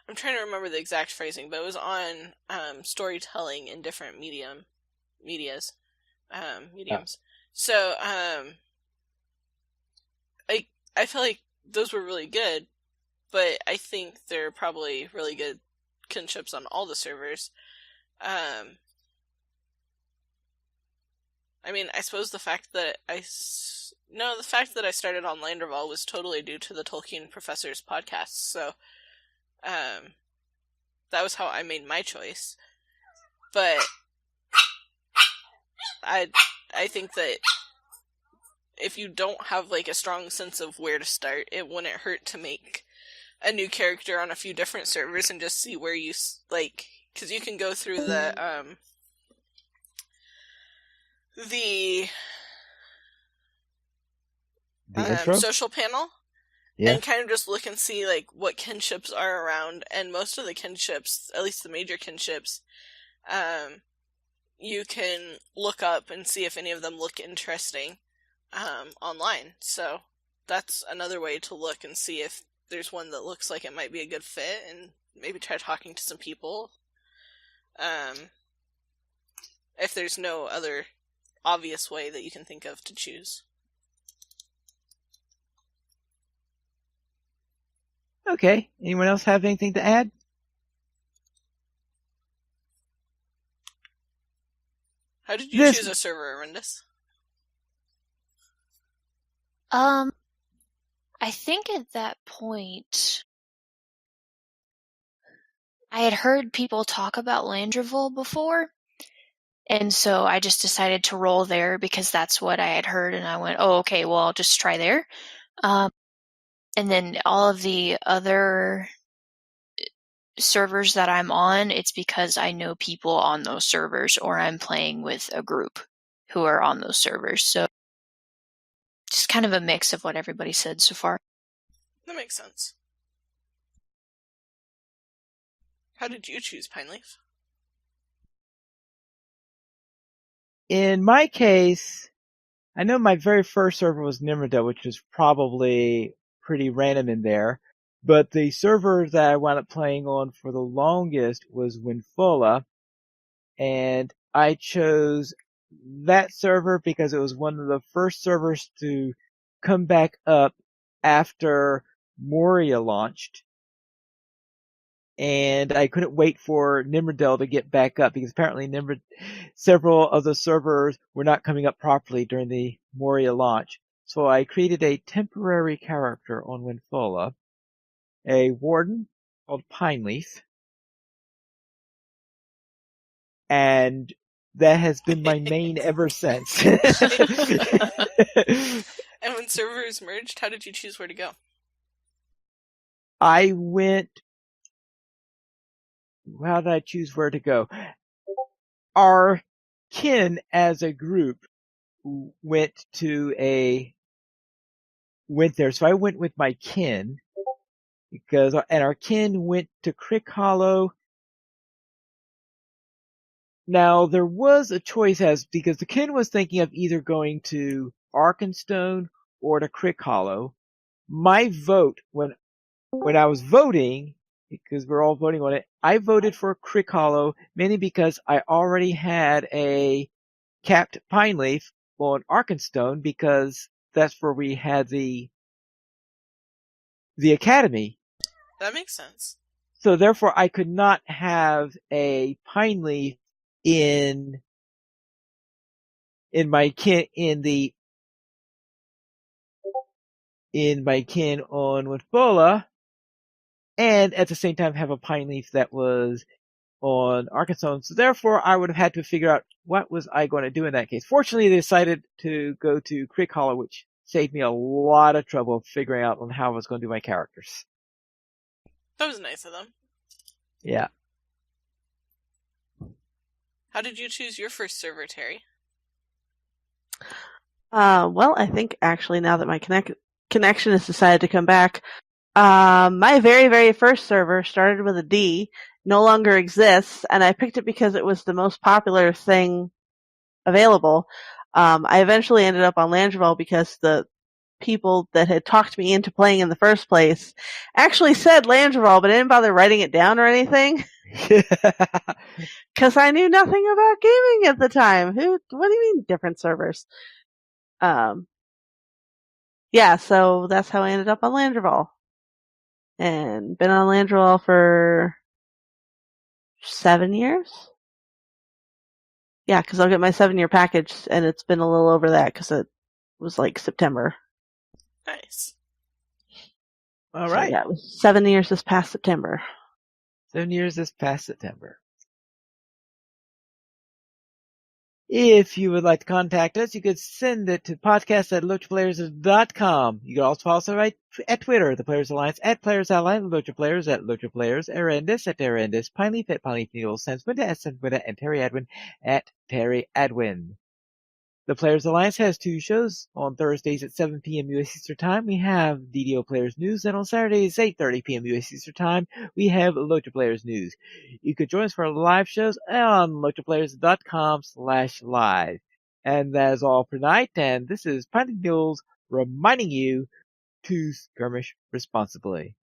I'm trying to remember the exact phrasing, but it was on storytelling in different mediums. So I feel like those were really good, but I think they're probably really good kinships on all the servers. I mean, I suppose the fact that I started on Landerval was totally due to the Tolkien Professors podcast, so that was how I made my choice. But I think that if you don't have like a strong sense of where to start, it wouldn't hurt to make a new character on a few different servers and just see where you like, because you can go through the social panel, and kind of just look and see like what kinships are around, and most of the kinships, at least the major kinships, you can look up and see if any of them look interesting online. So that's another way to look and see if there's one that looks like it might be a good fit, and maybe try talking to some people. If there's no other obvious way that you can think of to choose. Okay. Anyone else have anything to add? How did you choose a server, Arindis? I think at that point, I had heard people talk about Landreval before, and so I just decided to roll there because that's what I had heard, and I went, oh, okay, well, I'll just try there. And then all of the other servers that I'm on, it's because I know people on those servers, or I'm playing with a group who are on those servers. So just kind of a mix of what everybody said so far. That makes sense. How did you choose Pineleaf? In my case, I know my very first server was Nimrod, which was probably pretty random in there. But the server that I wound up playing on for the longest was Winfola, and I chose that server because it was one of the first servers to come back up after Moria launched. And I couldn't wait for Nimrodel to get back up because apparently several of the servers were not coming up properly during the Moria launch. So I created a temporary character on Winfola, a warden called Pineleaf, and that has been my main ever since. And when servers merged, how did you choose where to go? I went... How did I choose where to go? Our kin as a group went there. So I went with my kin and our kin went to Crick Hollow Now, there was a choice because the kin was thinking of either going to Arkenstone or to Crick Hollow. My vote, when I was voting, because we're all voting on it, I voted for Crick Hollow, mainly because I already had a capped pine leaf on Arkenstone, because that's where we had the academy. That makes sense. So therefore I could not have a pine leaf in my kin on Withbola, and at the same time have a pine leaf that was on Arkansas. So therefore I would have had to figure out what was I going to do in that case. Fortunately, they decided to go to Crick Hollow, which saved me a lot of trouble figuring out on how I was going to do my characters. That was nice of them. Yeah. How did you choose your first server, Terry? Well, I think actually now that my connection has decided to come back, my very, very first server started with a D, no longer exists, and I picked it because it was the most popular thing available. I eventually ended up on Landreval because the people that had talked me into playing in the first place actually said Landreval, but I didn't bother writing it down or anything. Because I knew nothing about gaming at the time. What do you mean different servers? Yeah, so that's how I ended up on Landreval. And been on Landreval for 7 years? Yeah, because I'll get my 7-year package, and it's been a little over that because it was like September. Nice. All right. So, yeah, it was 7 years this past September. 7 years this past September. If you would like to contact us, you could send it to podcast@LotraPlayers.com. You can also follow us at Twitter, the Players Alliance, at Players Ally, Lotra Players, at Lotra Players, Arendis, at Arendis, Pineleaf, at Pineleaf Needles, Sanswinda, at Sanswinda, and Terry Adwin, at Terry Adwin. The Players Alliance has 2 shows. On Thursdays at 7 p.m. U.S. Eastern Time, we have DDO Players News, and on Saturdays at 8:30 p.m. U.S. Eastern Time, we have Lotra Players News. You could join us for our live shows on LotraPlayers.com/live. And that is all for tonight, and this is Piney Mules reminding you to skirmish responsibly.